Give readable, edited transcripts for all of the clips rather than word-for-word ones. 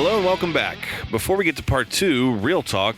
Hello and welcome back. Before we get to part 2, Real Talk,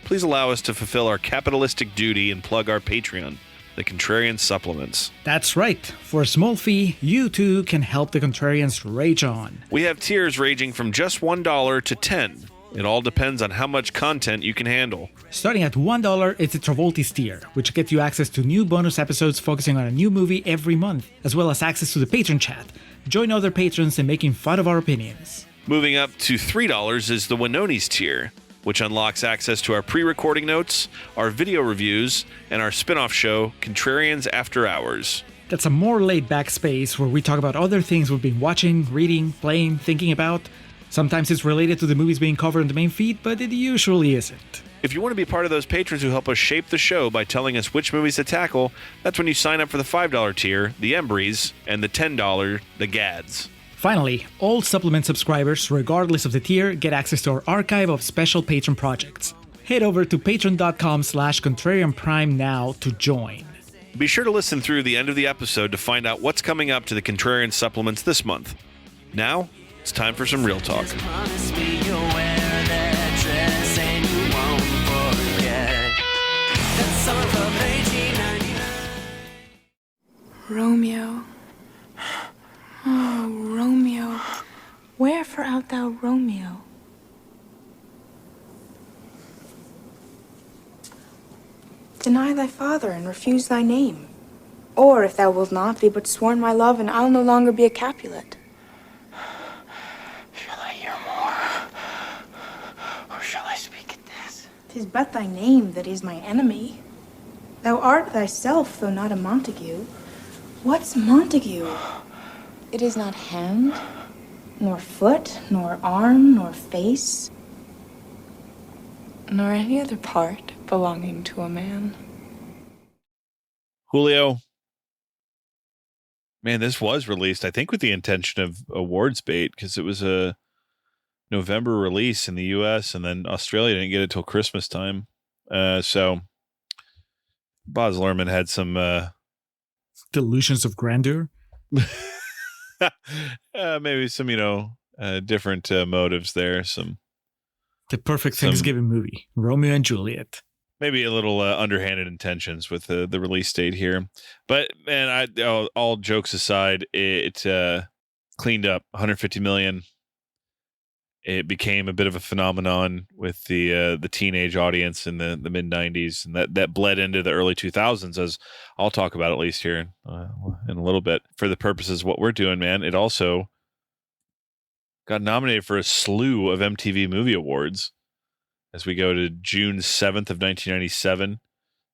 please allow us to fulfill our capitalistic duty and plug our Patreon, the Contrarians Supplements. That's right. For a small fee, you too can help the Contrarians rage on. We have tiers ranging from just $1 to $10. It all depends on how much content you can handle. Starting at $1, it's the Travoltis tier, which gets you access to new bonus episodes focusing on a new movie every month, as well as access to the patron chat. Join other patrons in making fun of our opinions. Moving up to $3 is the Winonis tier, which unlocks access to our pre-recording notes, our video reviews, and our spin-off show, Contrarians After Hours. That's a more laid-back space where we talk about other things we've been watching, reading, playing, thinking about. Sometimes it's related to the movies being covered in the main feed, but it usually isn't. If you want to be part of those patrons who help us shape the show by telling us which movies to tackle, that's when you sign up for the $5 tier, the Embries, and the $10, the Gads. Finally, all supplement subscribers, regardless of the tier, get access to our archive of special patron projects. Head over to patreon.com/contrarianprime now to join. Be sure to listen through the end of the episode to find out what's coming up to the Contrarian Supplements this month. Now, it's time for some Real Talk. Romeo. Oh, Romeo. Wherefore art thou Romeo? Deny thy father and refuse thy name. Or, if thou wilt not, be but sworn my love, and I'll no longer be a Capulet. Shall I hear more? Or shall I speak at this? 'Tis but thy name that is my enemy. Thou art thyself, though not a Montague. What's Montague? It is not hand, nor foot, nor arm, nor face, nor any other part belonging to a man. Julio, man, this was released, I think, with the intention of awards bait, because it was a November release in the U.S., and then Australia didn't get it till Christmas time. So Baz Luhrmann had some Delusions of grandeur. maybe some, different motives there. The perfect Thanksgiving movie, Romeo and Juliet. Maybe a little underhanded intentions with the release date here. But, man, all jokes aside, it cleaned up $150 million. It became a bit of a phenomenon with the teenage audience in the mid-90s, and that bled into the early 2000s, as I'll talk about at least here in a little bit. For the purposes of what we're doing, man, it also got nominated for a slew of MTV Movie Awards as we go to June 7th of 1997,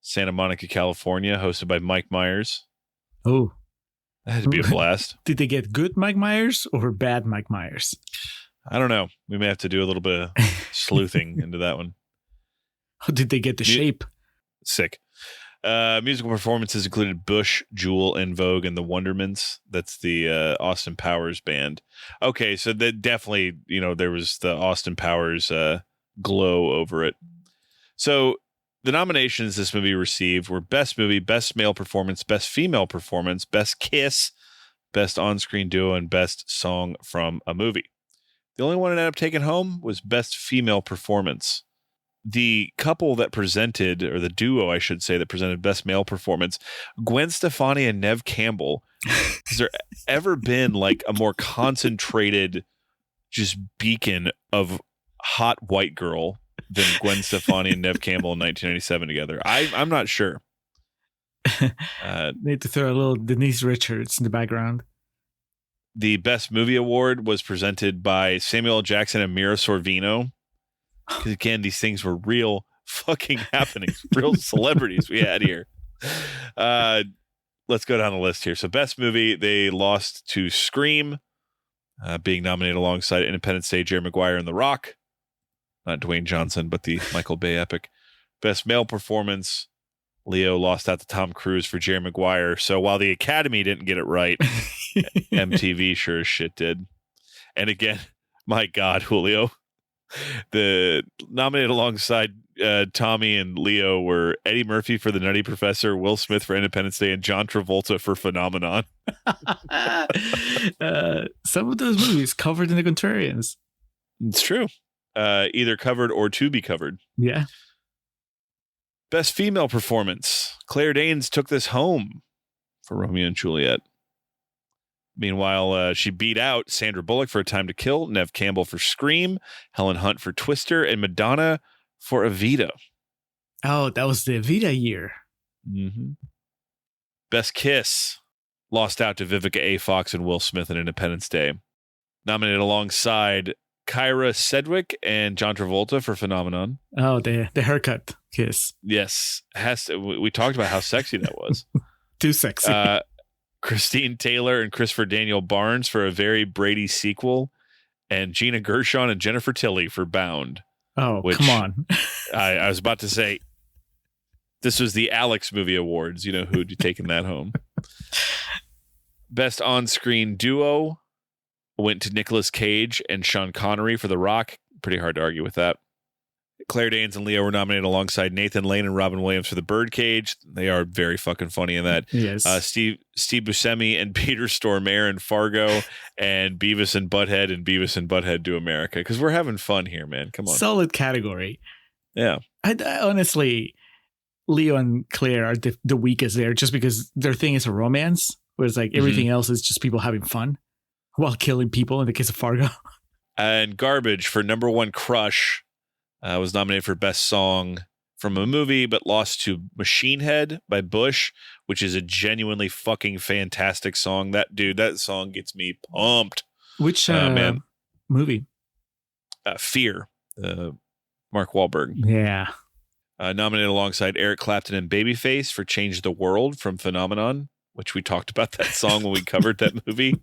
Santa Monica, California, hosted by Mike Myers. Oh. That had to be a blast. Did they get good Mike Myers or bad Mike Myers? I don't know. We may have to do a little bit of sleuthing into that one. Or did they get the shape? Sick. Musical performances included Bush, Jewel, En Vogue, and the Wonderments. That's the Austin Powers band. Okay, so that definitely, there was the Austin Powers glow over it. So the nominations this movie received were Best Movie, Best Male Performance, Best Female Performance, Best Kiss, Best On-Screen Duo, and Best Song from a Movie. The only one that ended up taking home was Best Female Performance. The couple that presented, or the duo, I should say, that presented Best Male Performance, Gwen Stefani and Neve Campbell. Has there ever been like a more concentrated just beacon of hot white girl than Gwen Stefani and Neve Campbell in 1997 together? I'm not sure. Need to throw a little Denise Richards in the background. The Best Movie Award was presented by Samuel L. Jackson and Mira Sorvino. Because again, these things were real fucking happenings, real celebrities we had here. Let's go down the list here. So Best Movie, they lost to Scream, being nominated alongside Independence Day, Jerry Maguire, and The Rock. Not Dwayne Johnson, but the Michael Bay epic. Best Male Performance, Leo lost out to Tom Cruise for Jerry Maguire. So while the Academy didn't get it right, MTV sure as shit did. And again, my God, Julio. The nominated alongside Tommy and Leo were Eddie Murphy for The Nutty Professor, Will Smith for Independence Day, and John Travolta for Phenomenon. Some of those movies covered in the Contrarians. It's true. Either covered or to be covered. Yeah. Best female performance. Claire Danes took this home for Romeo and Juliet. Meanwhile, she beat out Sandra Bullock for A Time to Kill, Neve Campbell for Scream, Helen Hunt for Twister, and Madonna for Evita. Oh, that was the Evita year. Mm-hmm. Best Kiss. Lost out to Vivica A. Fox and Will Smith in Independence Day. Nominated alongside Kyra Sedgwick and John Travolta for Phenomenon. Oh, the haircut kiss. Yes. We talked about how sexy that was. Too sexy. Christine Taylor and Christopher Daniel Barnes for A Very Brady Sequel, and Gina Gershon and Jennifer Tilly for Bound. Oh, come on. I was about to say, this was the Alex Movie Awards. You know, who'd you taken that home? Best on-screen duo went to Nicolas Cage and Sean Connery for The Rock. Pretty hard to argue with that. Claire Danes and Leo were nominated alongside Nathan Lane and Robin Williams for The Birdcage. They are very fucking funny in that. Yes. Steve Buscemi and Peter Stormare in Fargo, and Beavis and Butthead Do America. Because we're having fun here, man. Come on. Solid category. Yeah. I honestly, Leo and Claire are the weakest there, just because their thing is a romance, whereas like everything else is just people having fun while killing people in the case of Fargo. And Garbage for number one crush. Was nominated for Best Song from a Movie, but lost to Machine Head by Bush, which is a genuinely fucking fantastic song. That song gets me pumped. Which movie? Fear, Mark Wahlberg. Yeah. Nominated alongside Eric Clapton and Babyface for Change the World from Phenomenon, which we talked about that song when we covered that movie.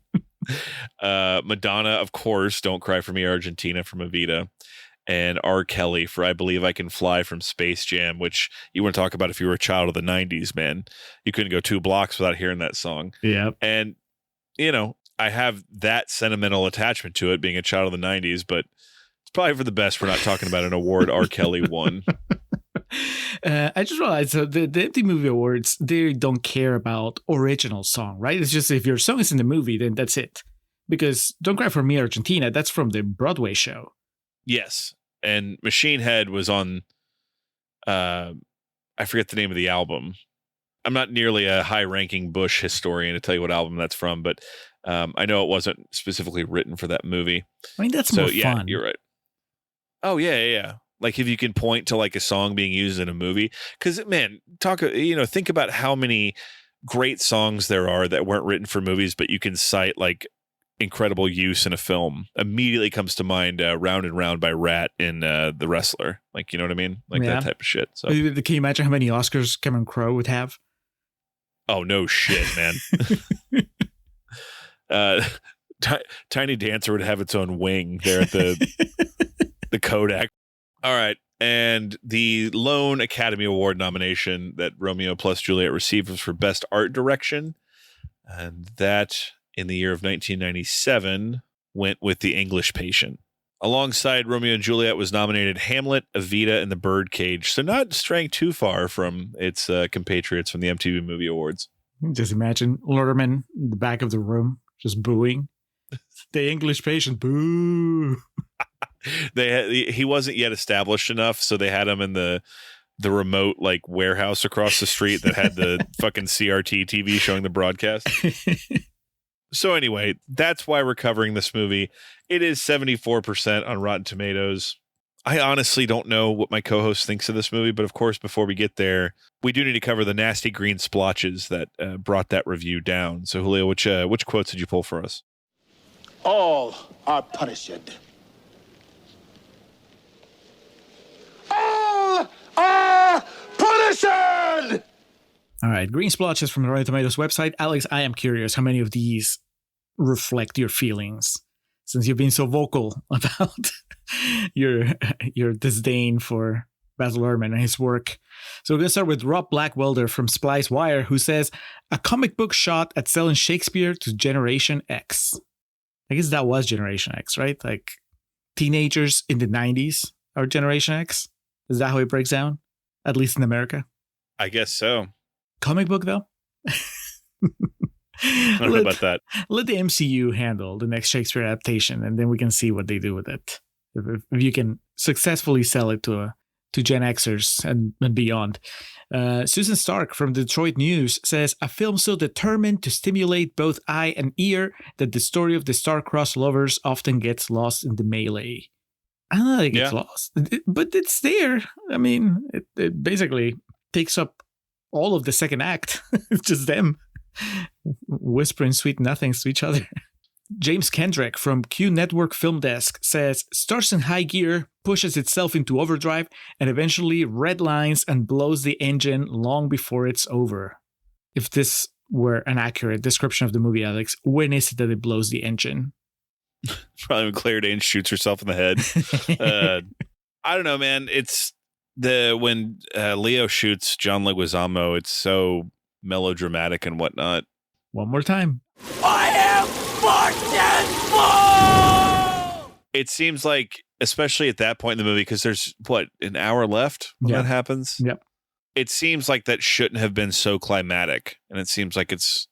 Madonna, of course, Don't Cry for Me, Argentina from Evita. And R. Kelly for I Believe I Can Fly from Space Jam, which you want to talk about if you were a child of the 90s, man. You couldn't go 2 blocks without hearing that song. Yeah. And, you know, I have that sentimental attachment to it being a child of the 90s, but it's probably for the best we're not talking about an award R. Kelly won. I just realized the MTV Movie Awards, they don't care about original song, right? It's just if your song is in the movie, then that's it. Because Don't Cry for Me, Argentina, that's from the Broadway show. Yes. And Machine Head was on, I forget the name of the album. I'm not nearly a high-ranking Bush historian to tell you what album that's from, but I know it wasn't specifically written for that movie. I mean, that's more yeah, fun. You're right. Oh, yeah. Like if you can point to like a song being used in a movie. Because, man, think about how many great songs there are that weren't written for movies, but you can cite like incredible use in a film. Immediately comes to mind Round and Round by Rat in The Wrestler. Like, you know what I mean? Like that type of shit. So can you imagine how many Oscars Cameron Crowe would have? Oh, no shit, man. Tiny Dancer would have its own wing there at the Kodak. All right. And the lone Academy Award nomination that Romeo plus Juliet received was for Best Art Direction. And that, in the year of 1997, went with The English Patient. Alongside Romeo and Juliet was nominated Hamlet, Evita, and The Birdcage. So not straying too far from its compatriots from the MTV Movie Awards. Just imagine Luhrmann in the back of the room, just booing. The English Patient, boo. He wasn't yet established enough, so they had him in the remote like warehouse across the street that had the fucking CRT TV showing the broadcast. So anyway, that's why we're covering this movie. It is 74% on Rotten Tomatoes. I honestly don't know what my co-host thinks of this movie, but of course, before we get there, we do need to cover the nasty green splotches that brought that review down. So Julio, which quotes did you pull for us? All are punished. All are punished! All right, green splotches from the Rotten Tomatoes website. Alex, I am curious how many of these reflect your feelings, since you've been so vocal about your disdain for Baz Luhrmann and his work. So we're going to start with Rob Blackwelder from Splice Wire, who says, a comic book shot at selling Shakespeare to Generation X. I guess that was Generation X, right? Like teenagers in the 90s are Generation X. Is that how it breaks down? At least in America? I guess so. Comic book, though? I don't know about that. Let the MCU handle the next Shakespeare adaptation, and then we can see what they do with it. if you can successfully sell it to Gen Xers and beyond. Susan Stark from Detroit News says, a film so determined to stimulate both eye and ear that the story of the star-crossed lovers often gets lost in the melee. I don't know if it gets lost, but it's there. I mean, it basically takes up all of the second act. It's just them whispering sweet nothings to each other. James Kendrick from Q Network Film Desk says, starts in high gear, pushes itself into overdrive, and eventually redlines and blows the engine long before it's over. If this were an accurate description of the movie, Alex, when is it that it blows the engine? Probably when Claire Danes shoots herself in the head. I don't know, man. It's when Leo shoots John Leguizamo, it's so melodramatic and whatnot. One more time. I am fucking full! It seems like, especially at that point in the movie, because there's, an hour left when that happens? Yep. It seems like that shouldn't have been so climatic. And it seems like it's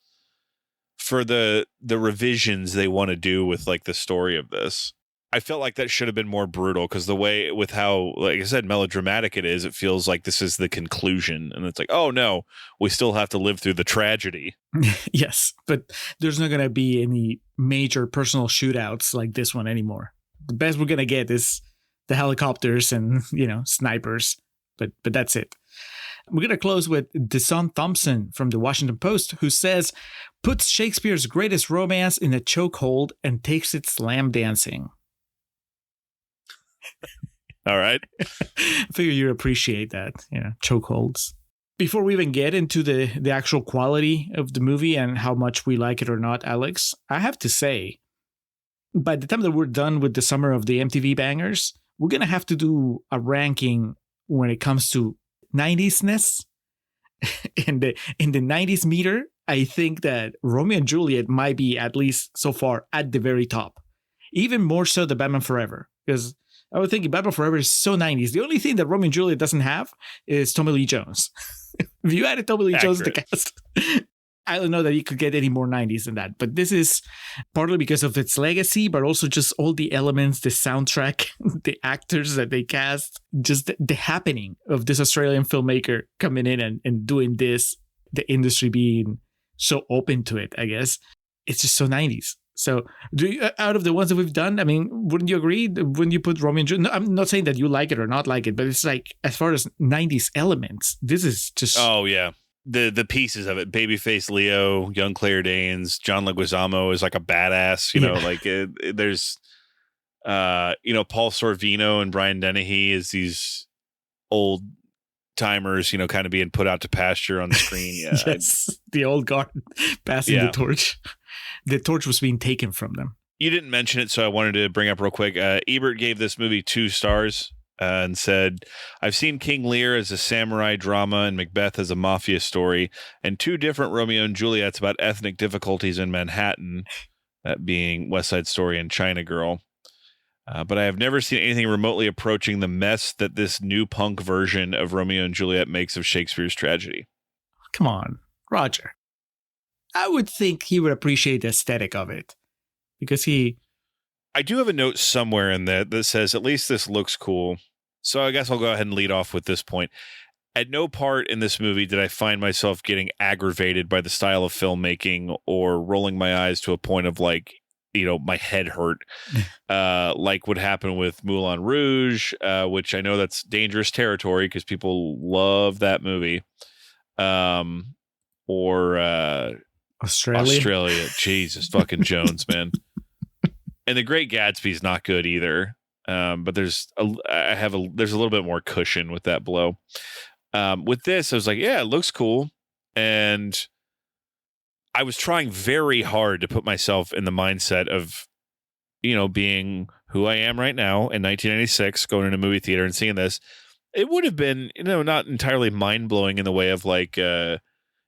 for the revisions they want to do with like the story of this. I felt like that should have been more brutal, because the way with how, like I said, melodramatic it is, it feels like this is the conclusion. And it's like, oh no, we still have to live through the tragedy. Yes, but there's not going to be any major personal shootouts like this one anymore. The best we're going to get is the helicopters and, snipers, but that's it. We're going to close with Deson Thompson from the Washington Post, who says, puts Shakespeare's greatest romance in a chokehold and takes it slam dancing. All right. I figure you appreciate that, chokeholds. Before we even get into the actual quality of the movie and how much we like it or not, Alex, I have to say, by the time that we're done with the summer of the MTV bangers, we're going to have to do a ranking when it comes to 90s-ness. in the 90s meter, I think that Romeo and Juliet might be, at least so far, at the very top. Even more so than Batman Forever, because I was thinking Batman Forever is so 90s. The only thing that Romeo and Juliet doesn't have is Tommy Lee Jones. If you added Tommy Lee Jones to the cast, I don't know that you could get any more 90s than that. But this is partly because of its legacy, but also just all the elements, the soundtrack, the actors that they cast, just the happening of this Australian filmmaker coming in and doing this, the industry being so open to it, I guess. It's just so 90s. So, out of the ones that we've done, I mean, wouldn't you agree? Wouldn't you put Romeo and Juliet? No, I'm not saying that you like it or not like it, but it's like, as far as 90s elements, this is just... Oh, yeah. The pieces of it. Babyface Leo, young Claire Danes, John Leguizamo is like a badass, there's, Paul Sorvino and Brian Dennehy is these old timers, kind of being put out to pasture on the screen. Yeah. Yes, the old guard passing the torch. The torch was being taken from them. You didn't mention it, so I wanted to bring up real quick. Ebert gave this movie 2 stars and said, I've seen King Lear as a samurai drama and Macbeth as a mafia story, and 2 different Romeo and Juliets about ethnic difficulties in Manhattan, that being West Side Story and China Girl. But I have never seen anything remotely approaching the mess that this new punk version of Romeo and Juliet makes of Shakespeare's tragedy. Come on, Roger. I would think he would appreciate the aesthetic of it, because I do have a note somewhere in that says, at least this looks cool. So I guess I'll go ahead and lead off with this point. At no part in this movie did I find myself getting aggravated by the style of filmmaking or rolling my eyes to a point of my head hurt, like would happen with Moulin Rouge, which I know that's dangerous territory because people love that movie. Or Australia. Jesus fucking Jones, man. And The Great Gatsby's not good either. But there's a little bit more cushion with that blow. With this, I was like, yeah, it looks cool. And I was trying very hard to put myself in the mindset of, being who I am right now in 1996, going into a movie theater and seeing this. It would have been, not entirely mind blowing in the way of The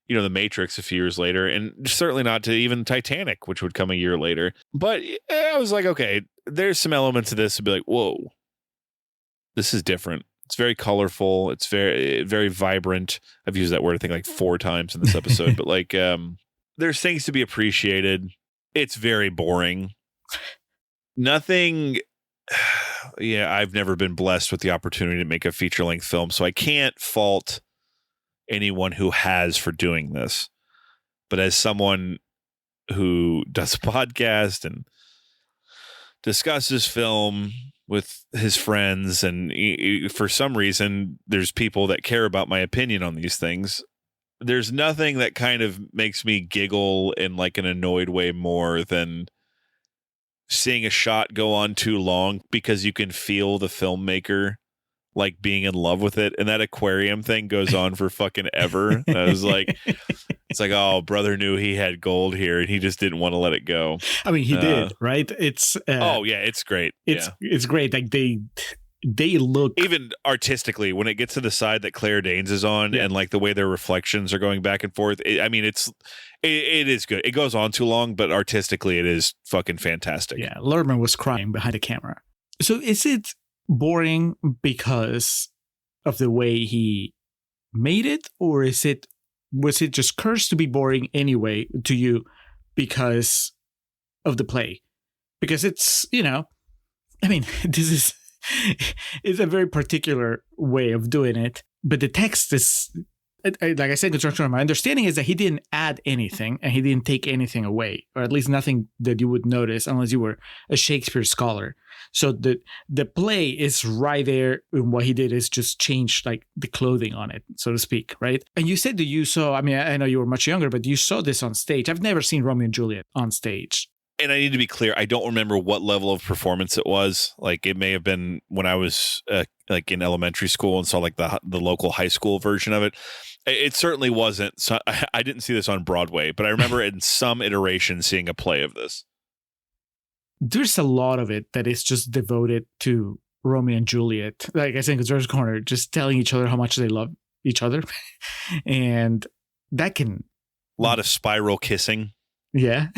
Matrix a few years later, and certainly not to even Titanic, which would come a year later. But I was like, okay, there's some elements of this to be like, whoa, this is different. It's very colorful. It's very, very vibrant. I've used that word, I think, like 4 times in this episode, but there's things to be appreciated. It's very boring. Nothing. yeah, I've never been blessed with the opportunity to make a feature-length film, so I can't fault anyone who has for doing this. But as someone who does a podcast and discusses film with his friends, and for some reason there's people that care about my opinion on these things, there's nothing that kind of makes me giggle in like an annoyed way more than seeing a shot go on too long, because you can feel the filmmaker like being in love with it, and that aquarium thing goes on for fucking ever. And I was like, it's like, oh, brother knew he had gold here and he just didn't want to let it go. I mean, he did, right? It's oh yeah, it's great. It's great. Like they look, even artistically, when it gets to the side that Claire Danes is on, and like the way their reflections are going back and forth. It is good. It goes on too long, but artistically it is fucking fantastic. Yeah, Luhrmann was crying behind the camera. So is it boring because of the way he made it, or was it just cursed to be boring anyway to you because of the play? Because it's, I mean, this is it's a very particular way of doing it, but the text is, like I said, my understanding is that he didn't add anything and he didn't take anything away, or at least nothing that you would notice unless you were a Shakespeare scholar. So the play is right there, and what he did is just change like the clothing on it, so to speak, right? And you said that you saw, I mean, I know you were much younger, but you saw this on stage. I've never seen Romeo and Juliet on stage. And I need to be clear, I don't remember what level of performance it was. Like, it may have been when I was like in elementary school and saw like the local high school version of it. It certainly wasn't. So I didn't see this on Broadway, but I remember in some iteration seeing a play of this. There's a lot of it that is just devoted to Romeo and Juliet. Like I said in Conservator's Corner, just telling each other how much they love each other. And that can... A lot of spiral kissing. Yeah.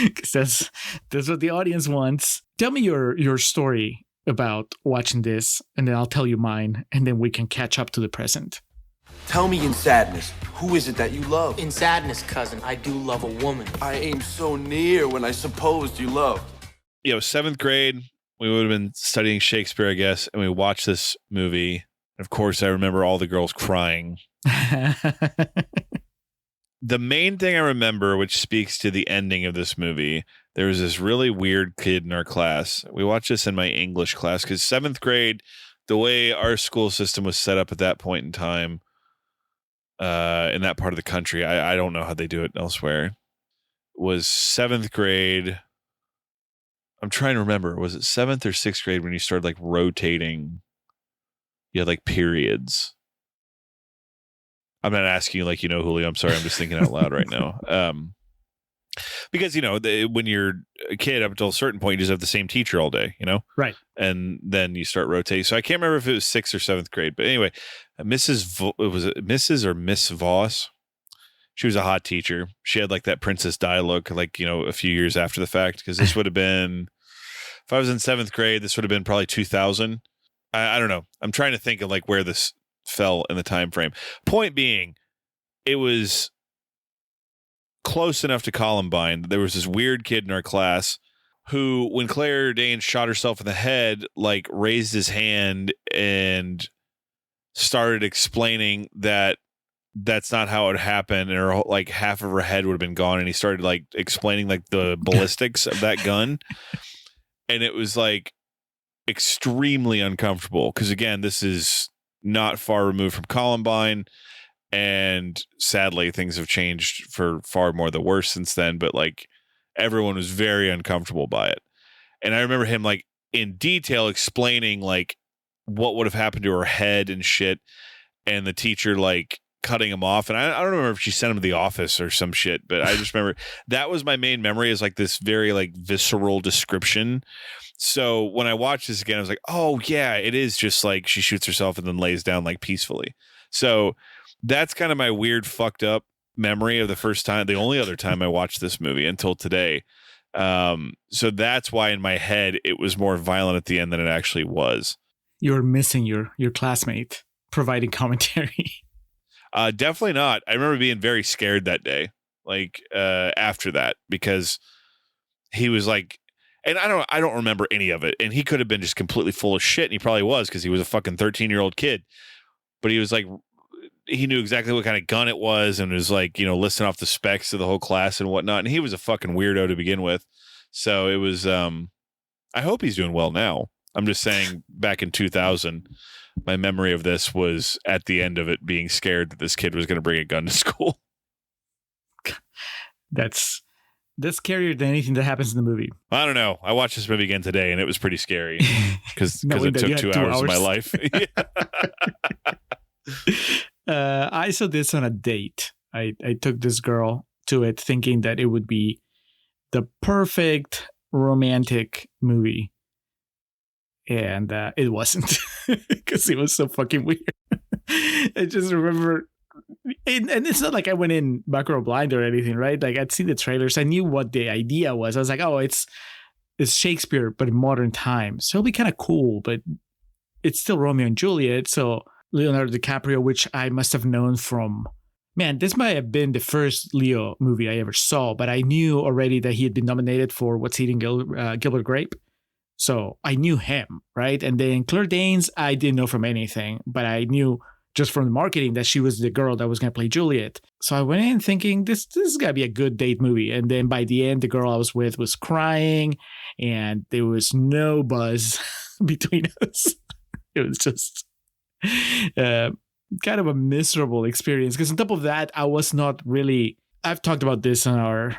Because that's what the audience wants. Tell me your story about watching this, and then I'll tell you mine, and then we can catch up to the present. Tell me in sadness, who is it that you love? In sadness, cousin, I do love a woman. I aim so near when I supposed you loved. 7th grade, we would have been studying Shakespeare, I guess, and we watched this movie. Of course, I remember all the girls crying. The main thing I remember, which speaks to the ending of this movie, there was this really weird kid in our class. We watched this in my English class because 7th grade, the way our school system was set up at that point in time, in that part of the country, I don't know how they do it elsewhere, was 7th grade. I'm trying to remember. Was it 7th or 6th grade when you started like rotating? You had like periods. I'm not asking you like, Julio, I'm sorry. I'm just thinking out loud right now. Because, when you're a kid up until a certain point, you just have the same teacher all day, Right. And then you start rotating. So I can't remember if it was 6th or 7th grade. But anyway, Mrs. or Miss Voss? She was a hot teacher. She had like that princess dialogue, like, a few years after the fact. Because this would have been, if I was in 7th grade, this would have been probably 2000. I don't know. I'm trying to think of like where this fell in the time frame. Point being, it was close enough to Columbine. There was this weird kid in our class who, when Claire Danes shot herself in the head, like raised his hand and started explaining that that's not how it happened, and her like half of her head would have been gone, and he started like explaining like the ballistics of that gun, and it was like extremely uncomfortable because, again, this is not far removed from Columbine, and sadly things have changed for far more the worse since then, but like everyone was very uncomfortable by it. And I remember him like in detail explaining like what would have happened to her head and shit, and the teacher like cutting him off. And I don't remember if she sent him to the office or some shit, but I just remember that was my main memory, is like this very like visceral description. So when I watched this again, I was like, oh yeah, it is just like she shoots herself and then lays down like peacefully. So that's kind of my weird fucked up memory of the first time, the only other time I watched this movie until today. So that's why in my head it was more violent at the end than it actually was. You're missing your classmate providing commentary. Definitely not. I remember being very scared that day, like after that, because he was like, And I don't remember any of it. And he could have been just completely full of shit, and he probably was, because he was a fucking 13-year-old kid. But he was like, he knew exactly what kind of gun it was, and was like, listing off the specs of the whole class and whatnot. And he was a fucking weirdo to begin with. So it was, I hope he's doing well now. I'm just saying, back in 2000, my memory of this was at the end of it being scared that this kid was going to bring a gun to school. That's scarier than anything that happens in the movie. I don't know. I watched this movie again today, and it was pretty scary because Knowing it that took you had 2 2 hours of my life. I saw this on a date. I took this girl to it thinking that it would be the perfect romantic movie. And it wasn't, because it was so fucking weird. I just remember, and it's not like I went in back row blind or anything, right? Like, I'd seen the trailers. I knew what the idea was. I was like, oh, it's Shakespeare, but in modern times. So it'll be kind of cool, but it's still Romeo and Juliet. So Leonardo DiCaprio, which I must have known from, man, this might have been the first Leo movie I ever saw, but I knew already that he had been nominated for What's Eating Gilbert Grape. So I knew him, right? And then Claire Danes, I didn't know from anything, but I knew just from the marketing that she was the girl that was going to play Juliet. So I went in thinking this is going to be a good date movie. And then by the end, the girl I was with was crying and there was no buzz between us. It was just kind of a miserable experience. Because on top of that, I was not really, I've talked about this on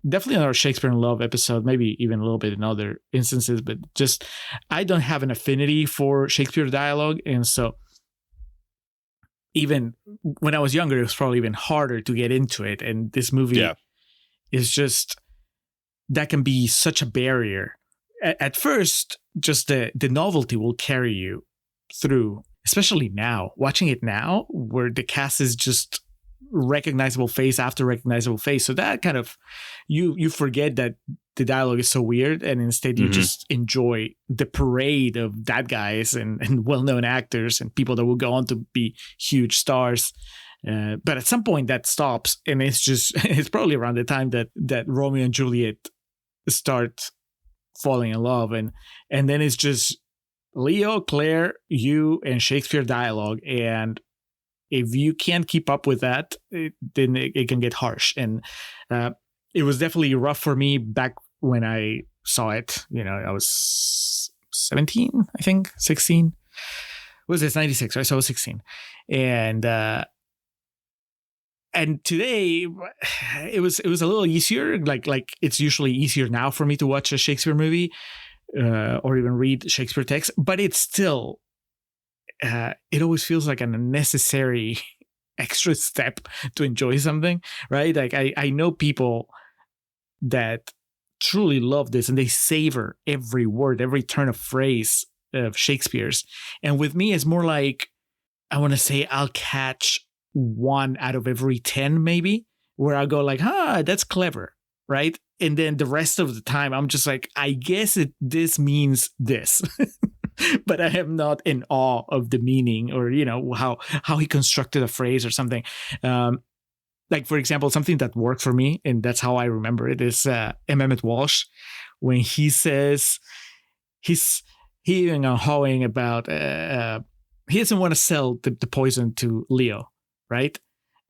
definitely on our Shakespeare in Love episode, maybe even a little bit in other instances, but just I don't have an affinity for Shakespeare dialogue. And so even when I was younger, it was probably even harder to get into it. And this movie is just, that can be such a barrier. At first, just the novelty will carry you through, especially now, watching it now, where the cast is just recognizable face after recognizable face. So that kind of, you forget that the dialogue is so weird, and instead you just enjoy the parade of that guys and well-known actors and people that will go on to be huge stars. But at some point that stops, and it's probably around the time that Romeo and Juliet start falling in love, and then it's just Leo, Claire, you, and Shakespeare dialogue. And if you can't keep up with that, then it can get harsh. And it was definitely rough for me back when I saw it. I was 17, I think, 16. What was this? 96, right? So I was 16. And today it was a little easier. Like it's usually easier now for me to watch a Shakespeare movie or even read Shakespeare text, but it's still, it always feels like an unnecessary extra step to enjoy something, right? Like I know people that truly love this and they savor every word, every turn of phrase of Shakespeare's. And with me, it's more like, I want to say I'll catch 1 out of every 10, maybe, where I'll go like, that's clever, right? And then the rest of the time, I'm just like, I guess this means this. But I am not in awe of the meaning or, how he constructed a phrase or something. Like, for example, something that worked for me, and that's how I remember it, is Emmett Walsh, when he says, he's even hawing about, he doesn't want to sell the poison to Leo, right?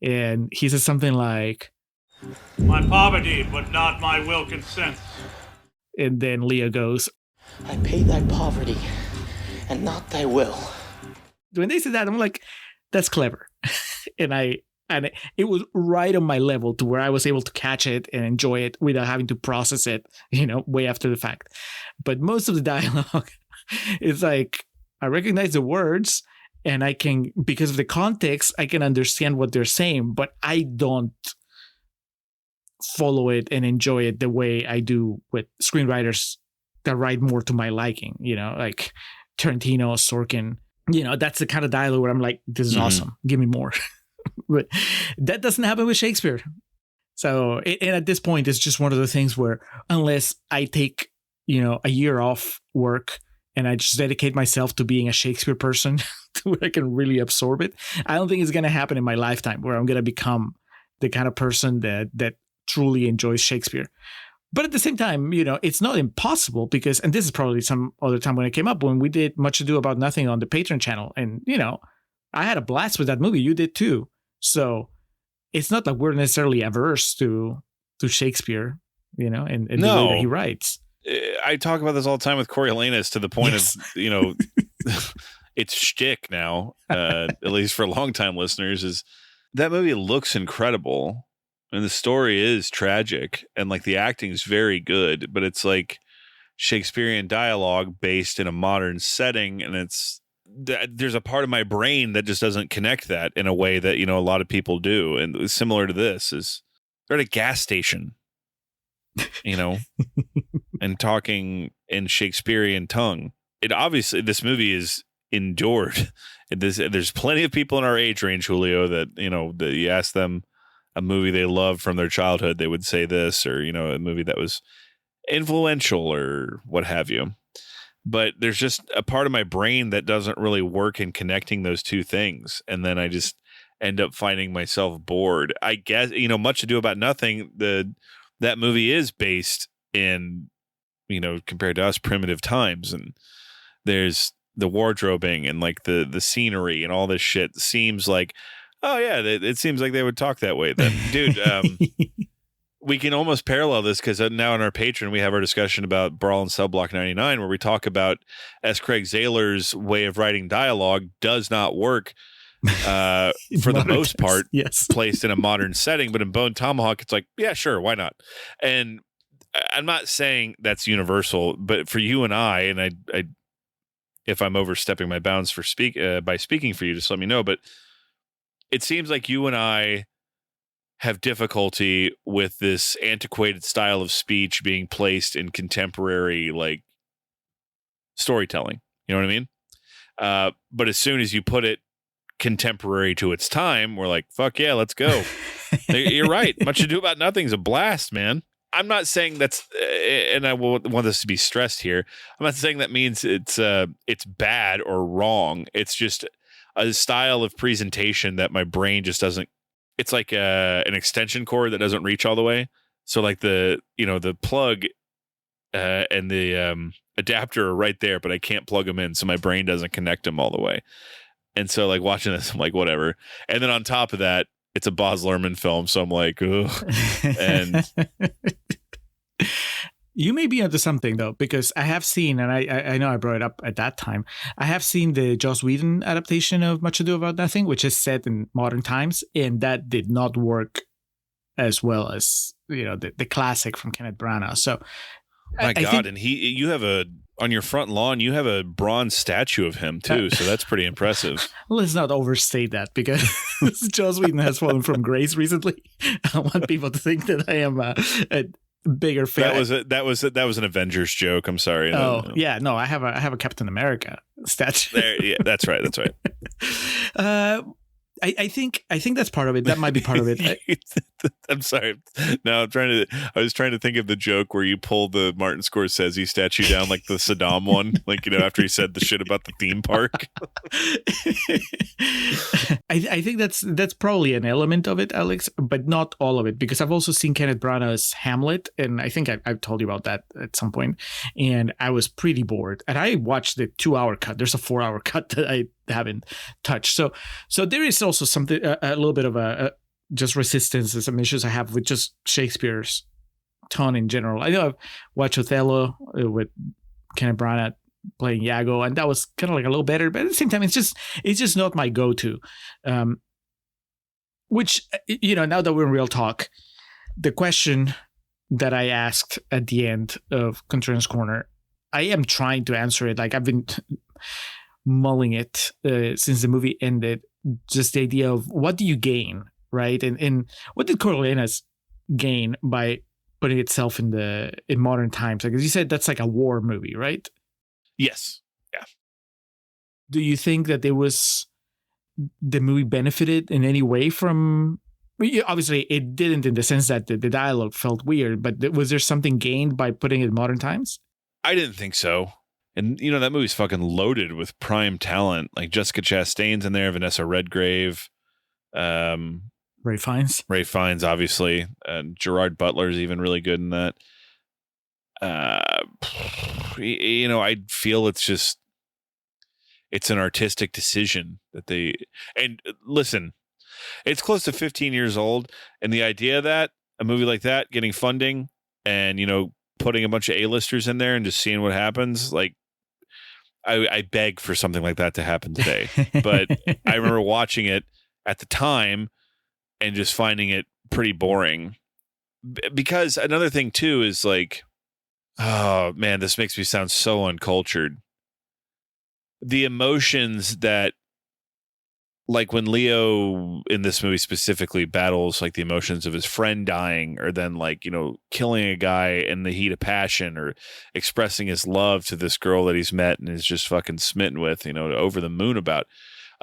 And he says something like, My poverty, but not my will consents. And then Leo goes, I pay thy poverty and not thy will. When they said that, I'm like, that's clever. and it was right on my level to where I was able to catch it and enjoy it without having to process it, way after the fact. But most of the dialogue is like, I recognize the words and I can, because of the context, I can understand what they're saying, but I don't follow it and enjoy it the way I do with screenwriters that write more to my liking, like Tarantino, Sorkin. That's the kind of dialogue where I'm like, this is awesome. Give me more. But that doesn't happen with Shakespeare. So, and at this point, it's just one of the things where unless I take, a year off work and I just dedicate myself to being a Shakespeare person to where I can really absorb it, I don't think it's going to happen in my lifetime where I'm going to become the kind of person that truly enjoys Shakespeare. But at the same time, it's not impossible because, and this is probably some other time when it came up, when we did Much Ado About Nothing on the Patreon channel. And, I had a blast with that movie. You did too. So it's not like we're necessarily averse to Shakespeare, and the way that he writes. I talk about this all the time with Coriolanus to the point of, it's shtick now, at least for longtime listeners, is that movie looks incredible. And the story is tragic and like the acting is very good, but it's like Shakespearean dialogue based in a modern setting. And there's a part of my brain that just doesn't connect that in a way that, a lot of people do. And similar to this is they're at a gas station, and talking in Shakespearean tongue. Obviously this movie is endured. There's plenty of people in our age range, Julio, that, that you ask them a movie they love from their childhood, they would say this, or, a movie that was influential or what have you. But there's just a part of my brain that doesn't really work in connecting those two things. And then I just end up finding myself bored. I guess, Much Ado About Nothing, that movie is based in, compared to us, primitive times. And there's the wardrobing and like the scenery and all this shit seems like, oh yeah, it seems like they would talk that way then. Dude, we can almost parallel this because now on our Patreon, we have our discussion about Brawl and Cell Block 99, where we talk about S. Craig Zahler's way of writing dialogue does not work for the most part, yes. Placed in a modern setting. But in Bone Tomahawk, it's like, yeah, sure, why not? And I'm not saying that's universal, but for you and I, and I if I'm overstepping my bounds for by speaking for you, just let me know. But it seems like you and I have difficulty with this antiquated style of speech being placed in contemporary, like, storytelling. You know what I mean? But as soon as you put it contemporary to its time, we're like, fuck yeah, let's go. You're right. Much Ado About Nothing is a blast, man. I'm not saying that's, and I want this to be stressed here, I'm not saying that means it's bad or wrong. It's just a style of presentation that my brain just doesn't. It's like an extension cord that doesn't reach all the way. So like the plug and the adapter are right there, but I can't plug them in, so my brain doesn't connect them all the way. And so like watching this, I'm like, whatever. And then on top of that, it's a Baz Luhrmann film, so I'm like, ugh. And you may be onto something though, because I have seen, and I know I brought it up at that time, I have seen the Joss Whedon adaptation of Much Ado About Nothing, which is set in modern times, and that did not work as well as the classic from Kenneth Branagh. So, my God, and you have on your front lawn, you have a bronze statue of him too, so that's pretty impressive. Let's not overstate that, because Joss Whedon has fallen from grace recently. I want people to think that I am a bigger fan. That was an Avengers joke. I'm sorry. Oh no. Yeah, no, I have a Captain America statue. Yeah, that's right. That's right. I think that's part of it. That might be part of it. I'm sorry. No, I was trying to think of the joke where you pull the Martin Scorsese statue down, like the Saddam one, like, after he said the shit about the theme park. I think that's probably an element of it, Alex, but not all of it, because I've also seen Kenneth Branagh's Hamlet, and I think I've told you about that at some point, and I was pretty bored. And I watched the 2-hour cut. There's a 4-hour cut that I haven't touched. So there is also something, a little bit of a just resistance and some issues I have with just Shakespeare's tone in general. I know I've watched Othello with Kenneth Branagh playing Iago, and that was kind of like a little better, but at the same time, it's just not my go-to. Which, now that we're in real talk, the question that I asked at the end of Contrarians Corner, I am trying to answer it. Like, I've been mulling it since the movie ended. Just the idea of what do you gain, right? And what did Coriolanus gain by putting itself in modern times? Like, as you said, that's like a war movie, right? Yes. Yeah. Do you think that the movie benefited in any way from? Obviously, it didn't, in the sense that the dialogue felt weird. But was there something gained by putting it in modern times? I didn't think so. And, that movie's fucking loaded with prime talent. Like Jessica Chastain's in there, Vanessa Redgrave. Ray Fiennes, obviously. And Gerard Butler's even really good in that. I feel it's an artistic decision that they, and listen, it's close to 15 years old. And the idea that a movie like that getting funding and, putting a bunch of A-listers in there and just seeing what happens, like, I beg for something like that to happen today. But I remember watching it at the time and just finding it pretty boring. Because another thing too is like, oh man, this makes me sound so uncultured. The emotions that, like when Leo in this movie specifically battles like the emotions of his friend dying, or then like, killing a guy in the heat of passion, or expressing his love to this girl that he's met and is just fucking smitten with, over the moon about.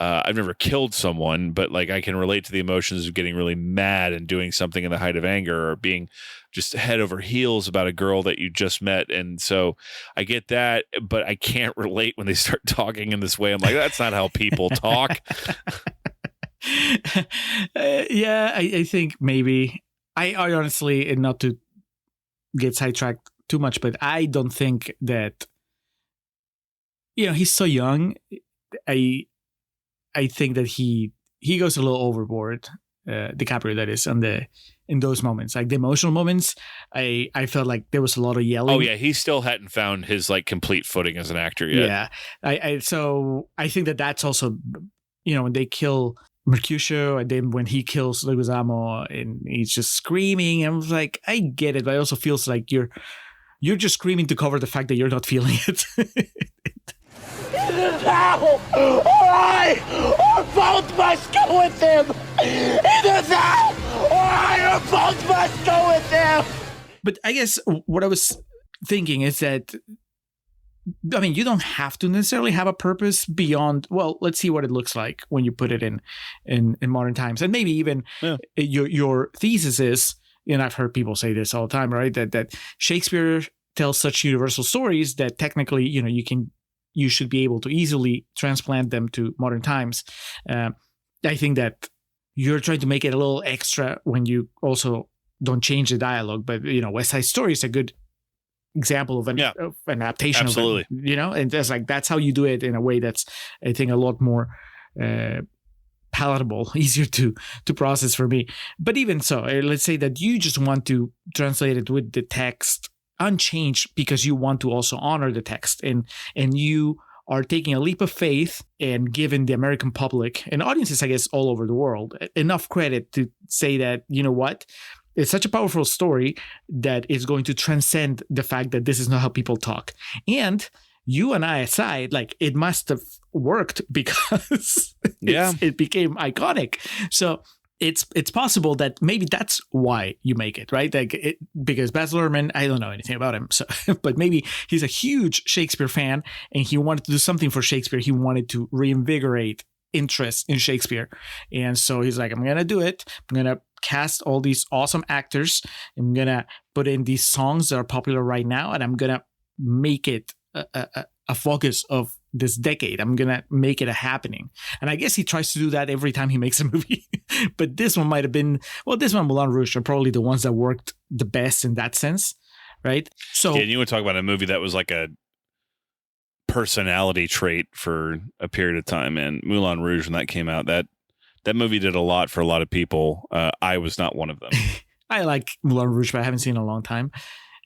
I've never killed someone, but like I can relate to the emotions of getting really mad and doing something in the height of anger, or being just head over heels about a girl that you just met. And so I get that, but I can't relate when they start talking in this way. I'm like, that's not how people talk. I think maybe I honestly, and not to get sidetracked too much, but I don't think that, he's so young. I think that he goes a little overboard, DiCaprio, that is, in those moments, like the emotional moments. I felt like there was a lot of yelling. Oh yeah, he still hadn't found his like complete footing as an actor yet. Yeah, so I think that's also, when they kill Mercutio, and then when he kills Leguizamo and he's just screaming, I was like, I get it, but it also feels like you're just screaming to cover the fact that you're not feeling it. Either thou or I, or both must go with him. Either thou or I, or both must go with him. But I guess what I was thinking is that, I mean, you don't have to necessarily have a purpose beyond, well, let's see what it looks like when you put it in modern times. And maybe even your thesis is, and I've heard people say this all the time, right? That Shakespeare tells such universal stories that technically, you should be able to easily transplant them to modern times. I think that you're trying to make it a little extra when you also don't change the dialogue. But, West Side Story is a good example of an adaptation. Absolutely. Of it, and that's how you do it in a way that's, I think, a lot more palatable, easier to process for me. But even so, let's say that you just want to translate it with the text unchanged because you want to also honor the text, and you are taking a leap of faith and giving the American public and audiences, I guess, all over the world enough credit to say that, what, it's such a powerful story that is going to transcend the fact that this is not how people talk. And you and I aside, like, it must have worked because it became iconic. So it's possible that maybe that's why you make it, right? Like because Baz Luhrmann, I don't know anything about him, so but maybe he's a huge Shakespeare fan and he wanted to do something for Shakespeare. He wanted to reinvigorate interest in Shakespeare, and so he's like, I'm gonna do it. I'm gonna cast all these awesome actors. I'm gonna put in these songs that are popular right now, and I'm gonna make it a focus of this decade. I'm gonna make it a happening. And I guess he tries to do that every time he makes a movie. But this one might have been, this one, Moulin Rouge, are probably the ones that worked the best in that sense, right? So and you would talk about a movie that was like a personality trait for a period of time. And Moulin Rouge, when that came out, that movie did a lot for a lot of people. I was not one of them. I like Moulin Rouge, but I haven't seen it in a long time.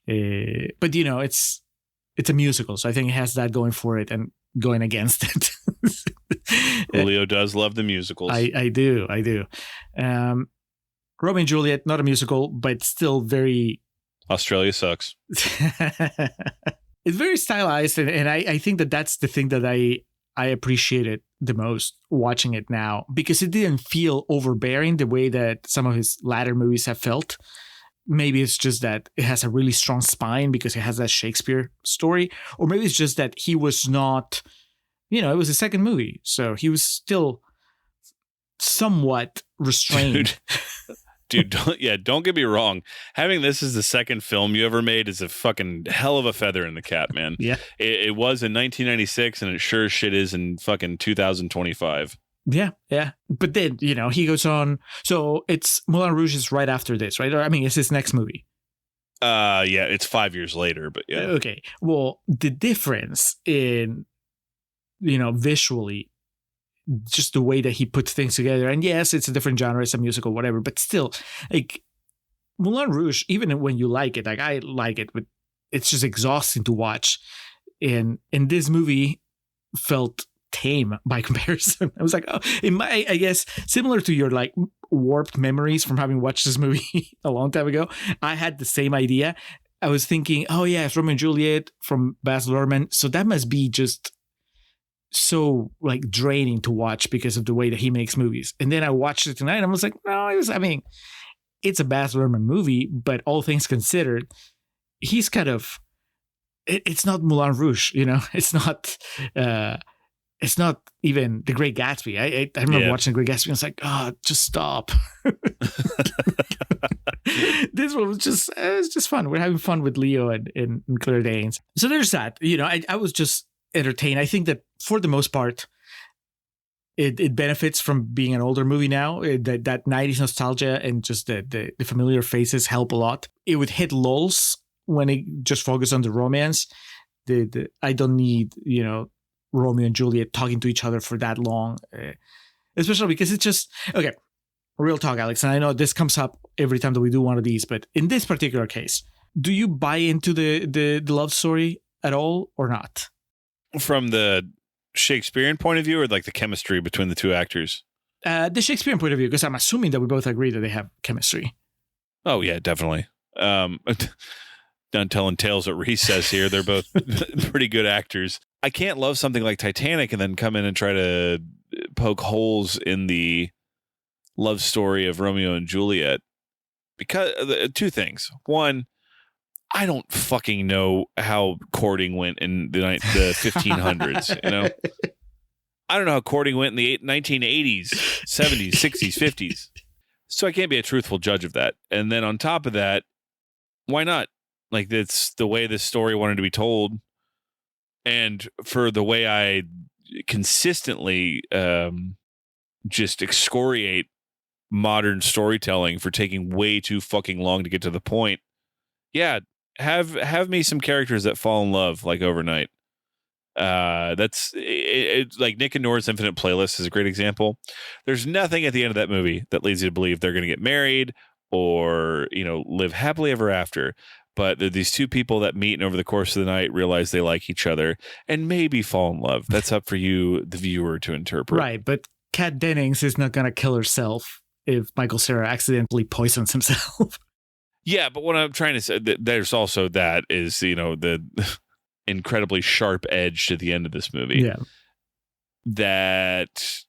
But it's a musical, so I think it has that going for it and going against it. Julio does love the musicals. I do. Romeo and Juliet, not a musical, but still very... Australia sucks. It's very stylized, and I think that's the thing that I appreciated the most watching it now, because it didn't feel overbearing the way that some of his latter movies have felt. Maybe it's just that it has a really strong spine because it has that Shakespeare story. Or maybe it's just that he was not, it was his second movie. So he was still somewhat restrained. Dude, don't get me wrong. Having this as the second film you ever made is a fucking hell of a feather in the cap, man. Yeah. It was in 1996 and it sure as shit is in fucking 2025. Yeah. But then, he goes on. So it's Moulin Rouge is right after this, right? Or, I mean, it's his next movie. Yeah, it's 5 years later, but yeah. Okay. Well, the difference in, visually, just the way that he puts things together, and yes, it's a different genre, it's a musical, whatever, but still, like Moulin Rouge, even when you like it, like I like it, but it's just exhausting to watch. And this movie felt tame by comparison. I was like, oh, I guess similar to your like warped memories from having watched this movie a long time ago, I had the same idea. I was thinking, oh yeah, it's Romeo and Juliet from Baz Luhrmann, so that must be just so like draining to watch because of the way that he makes movies. And then I watched it tonight and I was like, no, it's a Baz Luhrmann movie, but all things considered, he's kind of, it's not Moulin Rouge, it's not even The Great Gatsby. I remember watching The Great Gatsby and I was like, oh, just stop. This one was just fun. We're having fun with Leo and Claire Danes. So there's that. I was just entertained. I think that for the most part, it benefits from being an older movie now. That 90s nostalgia and just the familiar faces help a lot. It would hit lulls when it just focused on the romance. I don't need, Romeo and Juliet talking to each other for that long, especially because it's just, okay, real talk, Alex. And I know this comes up every time that we do one of these, but in this particular case, do you buy into the love story at all or not? From the Shakespearean point of view, or like the chemistry between the two actors? The Shakespearean point of view, because I'm assuming that we both agree that they have chemistry. Oh yeah, definitely. Done telling tales at recess here. They're both pretty good actors. I can't love something like Titanic and then come in and try to poke holes in the love story of Romeo and Juliet. Because two things. One, I don't fucking know how courting went in the 1500s, I don't know how courting went in the 1980s, 70s, 60s, 50s. So I can't be a truthful judge of that. And then on top of that, why not? Like, that's the way this story wanted to be told. And for the way I consistently just excoriate modern storytelling for taking way too fucking long to get to the point. Yeah, have me some characters that fall in love like overnight. That's it, like Nick and Nora's Infinite Playlist is a great example. There's nothing at the end of that movie that leads you to believe they're going to get married or, live happily ever after. But these two people that meet and over the course of the night realize they like each other and maybe fall in love. That's up for you, the viewer, to interpret. Right, but Kat Dennings is not going to kill herself if Michael Cera accidentally poisons himself. Yeah, but what I'm trying to say, there's also that is, the incredibly sharp edge to the end of this movie. Yeah. That,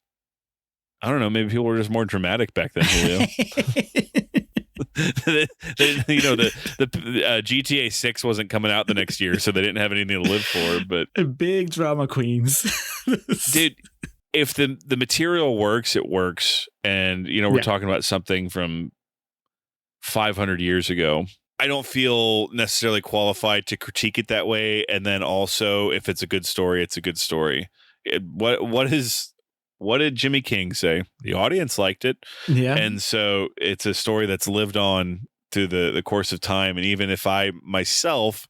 I don't know, maybe people were just more dramatic back then, Julio. the GTA 6 wasn't coming out the next year, so they didn't have anything to live for. But big drama queens. Dude, if the material works, it works. And, we're talking about something from 500 years ago. I don't feel necessarily qualified to critique it that way. And then also, if it's a good story, it's a good story. What did Jimmy King say? The audience liked it. Yeah. And so it's a story that's lived on through the course of time. And even if I myself,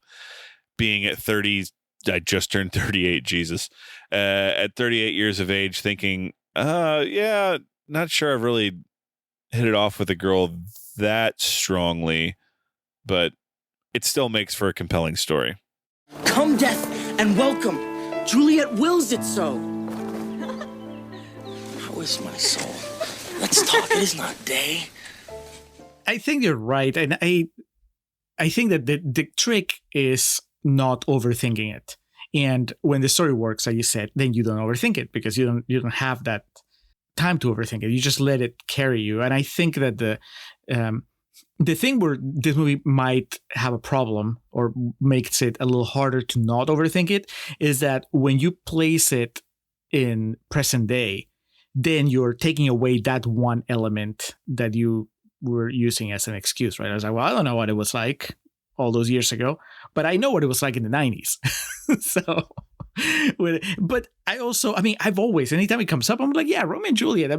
being at 30, I just turned 38, Jesus, at 38 years of age, thinking, yeah, not sure I've really hit it off with a girl that strongly, but it still makes for a compelling story. Come death and welcome. Juliet wills it so. How is my soul? Let's talk. It is not day. I think you're right. And I think that the trick is not overthinking it. And when the story works, like you said, then you don't overthink it because you don't have that time to overthink it. You just let it carry you. And I think that the thing where this movie might have a problem or makes it a little harder to not overthink it is that when you place it in present day, then you're taking away that one element that you were using as an excuse, right? I was like, well, I don't know what it was like all those years ago, but I know what it was like in the 90s. So, but I've always, anytime it comes up, I'm like, yeah, Romeo and Juliet,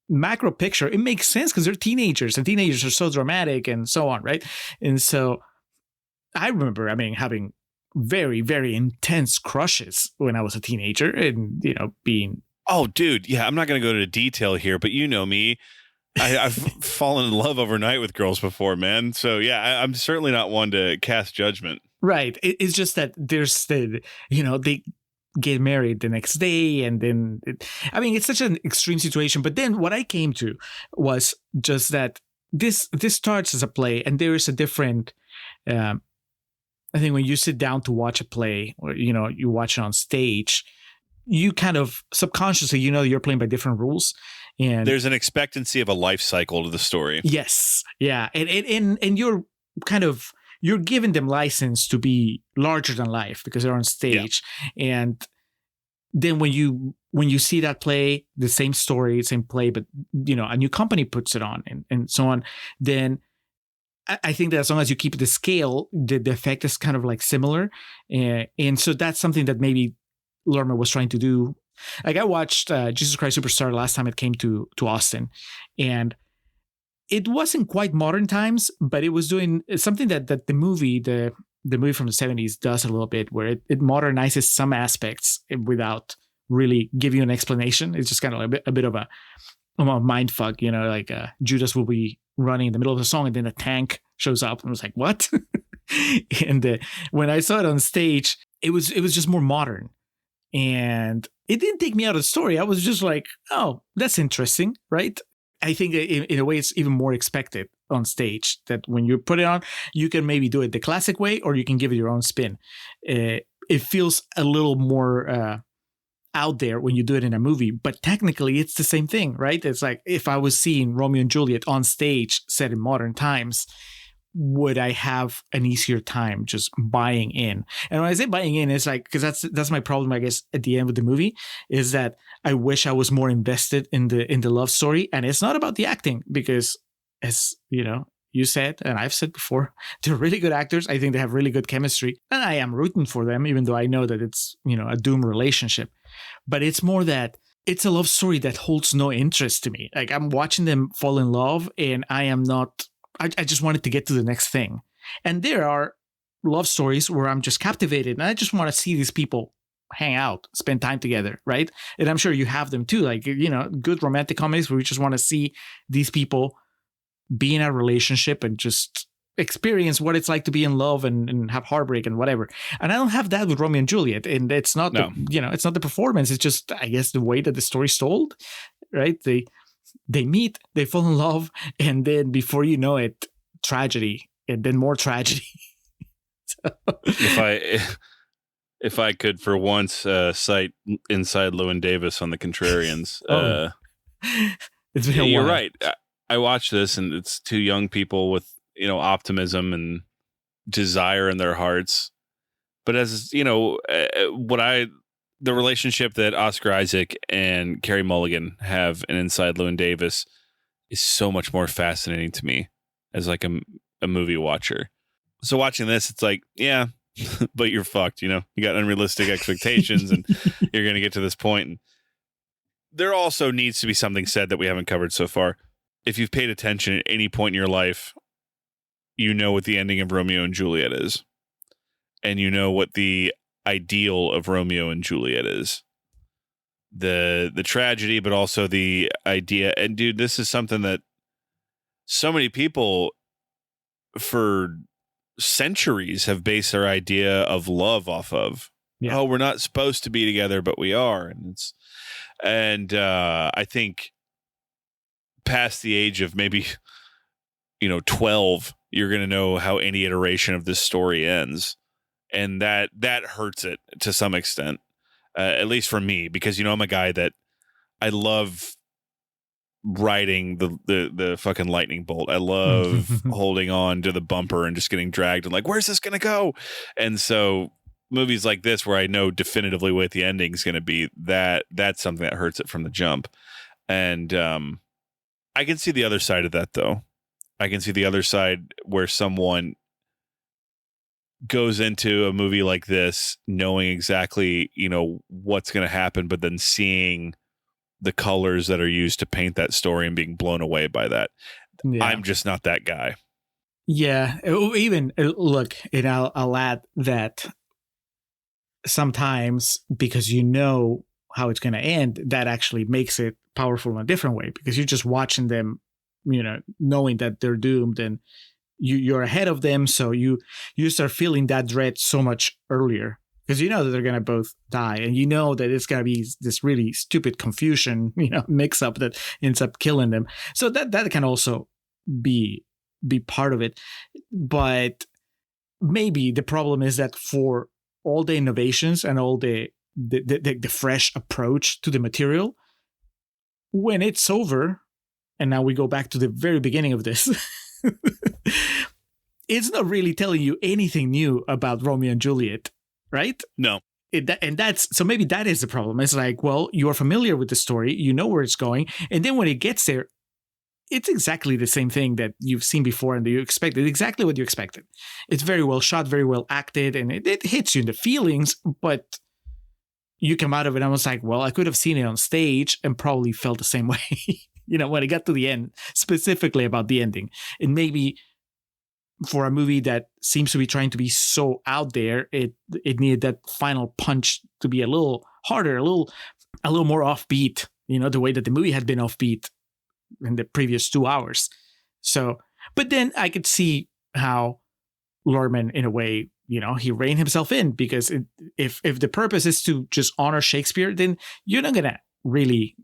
macro picture, it makes sense because they're teenagers and teenagers are so dramatic and so on, right? And so I remember, having very, very intense crushes when I was a teenager and, being. Oh, dude. Yeah, I'm not going to go into detail here, but you know me. I've fallen in love overnight with girls before, man. So, yeah, I'm certainly not one to cast judgment. Right. It's just that there's they get married the next day. And then, it's such an extreme situation. But then what I came to was just that this starts as a play, and there is a different. I think when you sit down to watch a play, or you watch it on stage, you kind of subconsciously you're playing by different rules, and there's an expectancy of a life cycle to the story. Yes, yeah, and you're kind of you're giving them license to be larger than life because they're on stage, and then when you see that play, the same story, same play, but a new company puts it on and so on, then I think that as long as you keep the scale, the effect is kind of like similar. And so that's something that maybe Luhrmann was trying to do. Like I watched Jesus Christ Superstar last time it came to Austin, and it wasn't quite modern times, but it was doing something that the movie from the 70s does a little bit, where it modernizes some aspects without really giving you an explanation. It's just kind of like a bit of a mind fuck, like Judas will be running in the middle of the song and then a tank shows up and I was like, what? And when I saw it on stage, it was just more modern, and it didn't take me out of the story. I was just like, oh, that's interesting, right? I think in a way it's even more expected on stage, that when you put it on, you can maybe do it the classic way or you can give it your own spin. It feels a little more out there when you do it in a movie, but technically it's the same thing, right? It's like if I was seeing Romeo and Juliet on stage set in modern times, would I have an easier time just buying in? And when I say buying in, it's like, because that's my problem, I guess, at the end with the movie, is that I wish I was more invested in the love story. And it's not about the acting, because as you said, and I've said before, they're really good actors. I think they have really good chemistry, and I am rooting for them, even though I know that it's a doomed relationship. But it's more that it's a love story that holds no interest to me. Like I'm watching them fall in love, and I am not. I just wanted to get to the next thing. And there are love stories where I'm just captivated, and I just want to see these people hang out, spend time together, right? And I'm sure you have them too, like good romantic comedies where we just want to see these people be in a relationship and just experience what it's like to be in love and have heartbreak and whatever. And I don't have that with Romeo and Juliet, and it's not it's not the performance, it's just, I guess, the way that the story's told, right? They meet, they fall in love, and then before you know it, tragedy, and then more tragedy. If I could for once cite Inside Llewyn Davis on the Contrarians. It's been a while. You're right. I watched this, and it's two young people with optimism and desire in their hearts. But as the relationship that Oscar Isaac and Carey Mulligan have in Inside Llewyn Davis is so much more fascinating to me as like a movie watcher. So watching this, it's like, yeah, but you're fucked. You got unrealistic expectations, and you're going to get to this point. And there also needs to be something said that we haven't covered so far. If you've paid attention at any point in your life, you know what the ending of Romeo and Juliet is, and you know what the ideal of Romeo and Juliet is. The tragedy, but also the idea. And dude, this is something that so many people for centuries have based their idea of love off of. Yeah. Oh, we're not supposed to be together, but we are. And I think past the age of maybe 12, you're going to know how any iteration of this story ends. And that hurts it to some extent, at least for me, because, I'm a guy that I love riding the fucking lightning bolt. I love holding on to the bumper and just getting dragged and like, where's this going to go? And so movies like this, where I know definitively what the ending is going to be, that's something that hurts it from the jump. And I can see the other side of that, though. I can see the other side where someone goes into a movie like this knowing exactly, what's going to happen, but then seeing the colors that are used to paint that story and being blown away by that. Yeah. I'm just not that guy. Yeah. Even look, and I'll add that sometimes because you know how it's going to end, that actually makes it powerful in a different way because you're just watching them, knowing that they're doomed and you're ahead of them. So you start feeling that dread so much earlier because you know that they're going to both die and you know that it's going to be this really stupid confusion, mix up that ends up killing them. So that can also be part of it. But maybe the problem is that for all the innovations and all the fresh approach to the material, when it's over, and now we go back to the very beginning of this, it's not really telling you anything new about Romeo and Juliet, right? No. So maybe that is the problem. It's like, well, you are familiar with the story, you know where it's going, and then when it gets there, it's exactly the same thing that you've seen before and that you expected, exactly what you expected. It's very well shot, very well acted, and it hits you in the feelings, but you come out of it and I was like, well, I could have seen it on stage and probably felt the same way, when it got to the end, specifically about the ending. And maybe for a movie that seems to be trying to be so out there, it needed that final punch to be a little harder, a little more offbeat, the way that the movie had been offbeat in the previous 2 hours. So, but then I could see how Luhrmann, in a way, he reined himself in because if the purpose is to just honor Shakespeare, then you're not going to really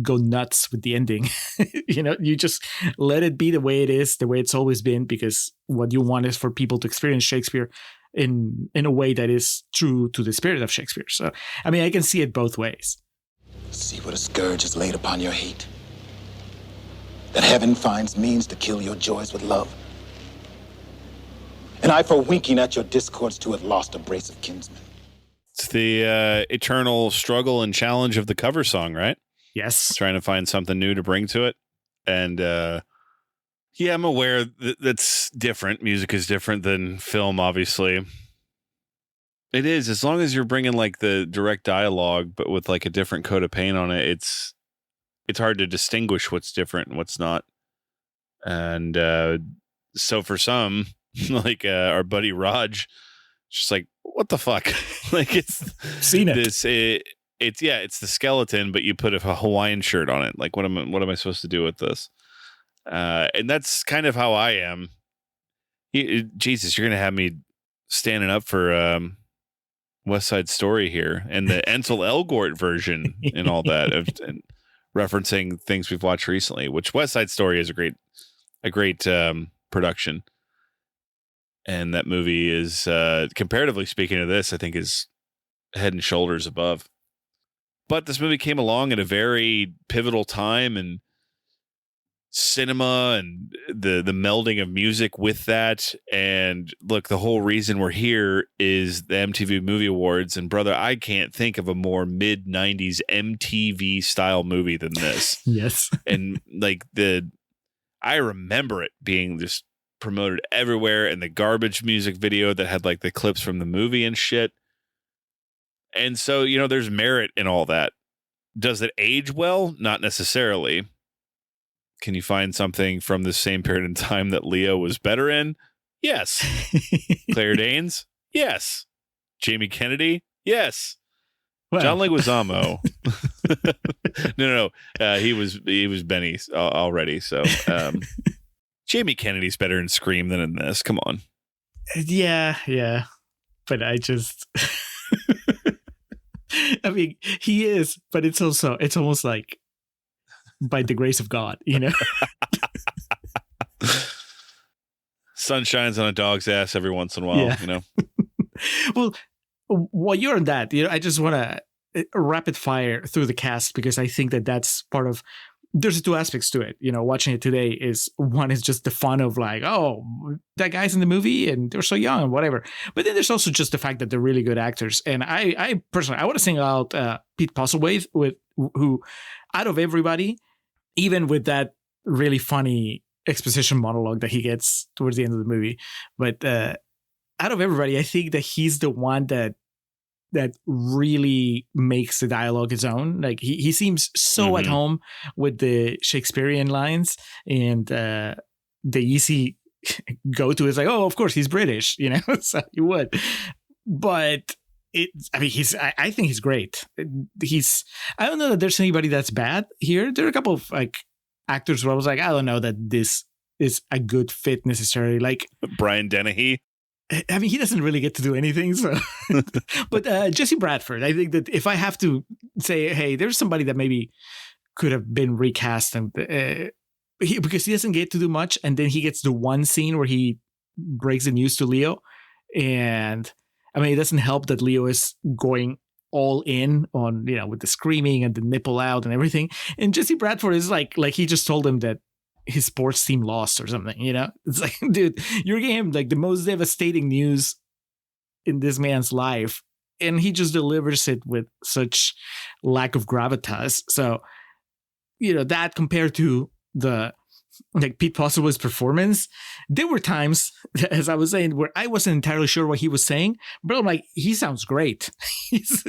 go nuts with the ending. You just let it be the way it is, the way it's always been, because what you want is for people to experience Shakespeare in a way that is true to the spirit of Shakespeare. So, I mean, I can see it both ways. See what a scourge is laid upon your hate. That heaven finds means to kill your joys with love. And I, for winking at your discords, to have lost a brace of kinsmen. It's the eternal struggle and challenge of the cover song, right? Yes. Trying to find something new to bring to it. And yeah, I'm aware that's different. Music is different than film, obviously. It is, as long as you're bringing like the direct dialogue, but with like a different coat of paint on it, it's hard to distinguish what's different and what's not. And so for some, like our buddy Raj, just like, what the fuck? Like it's seen it. It's the skeleton, but you put a Hawaiian shirt on it. Like what am I supposed to do with this? And that's kind of how I am. Jesus, you're gonna have me standing up for West Side Story here and the Ansel Elgort version and all that and referencing things we've watched recently, which West Side Story is a great production. And that movie is, comparatively speaking to this, I think is head and shoulders above. But this movie came along at a very pivotal time in cinema and the melding of music with that. And look, the whole reason we're here is the MTV Movie Awards. And brother, I can't think of a more mid-90s MTV style movie than this. Yes. And like I remember it being just promoted everywhere, and the garbage music video that had like the clips from the movie and shit. And so, there's merit in all that. Does it age well? Not necessarily. Can you find something from the same period in time that Leo was better in? Yes. Claire Danes? Yes. Jamie Kennedy? Yes. Well. John Leguizamo? No. He was Benny already. So Jamie Kennedy's better in Scream than in this. Come on. Yeah. But I just... I mean, he is, but it's almost like by the grace of God, Sun shines on a dog's ass every once in a while, Well, while you're on that, I just want to rapid fire through the cast because I think that's part of. There's two aspects to it. Watching it today is one is just the fun of like, oh, that guy's in the movie and they're so young and whatever. But then there's also just the fact that they're really good actors. And I personally, I want to single out Pete Postlethwaite who out of everybody, even with that really funny exposition monologue that he gets towards the end of the movie, but out of everybody, I think that he's the one that really makes the dialogue his own. Like he seems so at home with the Shakespearean lines and the easy go to. It's like, oh, of course he's British, so you would. But I think he's great. I don't know that there's anybody that's bad here. There are a couple of like actors where I was like, I don't know that this is a good fit necessarily. Like Brian Dennehy. I mean, he doesn't really get to do anything. So, but Jesse Bradford, I think that if I have to say, hey, there's somebody that maybe could have been recast, and because he doesn't get to do much, and then he gets the one scene where he breaks the news to Leo, and I mean, it doesn't help that Leo is going all in on with the screaming and the nipple out and everything, and Jesse Bradford is like he just told him that his sports team lost or something, It's like, dude, you're giving him like the most devastating news in this man's life, and he just delivers it with such lack of gravitas. So, that compared to the Pete Postlewaite's performance, there were times, as I was saying, where I wasn't entirely sure what he was saying, but I'm like, he sounds great. He's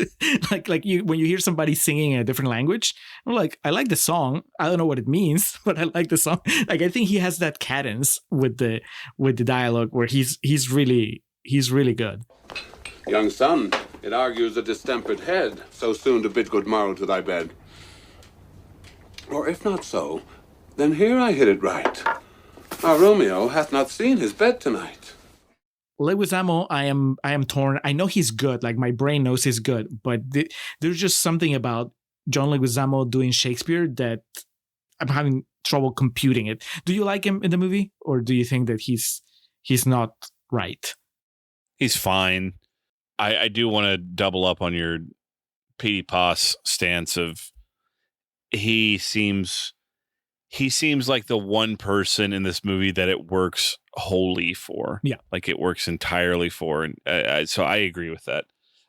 when you hear somebody singing in a different language, I'm like, I like the song. I don't know what it means, but I like the song. Like, I think he has that cadence with the dialogue where he's really good. Young son, it argues a distempered head, so soon to bid good morrow to thy bed. Or if not so, then here I hit it right. Our Romeo hath not seen his bed tonight. Leguizamo, I am torn. I know he's good. Like, my brain knows he's good, but there's just something about John Leguizamo doing Shakespeare that I'm having trouble computing it. Do you like him in the movie, or do you think that he's not right? He's fine. I do want to double up on your Petey Poss stance of he seems like the one person in this movie that it works wholly for. Yeah. Like it works entirely for. And so I agree with that.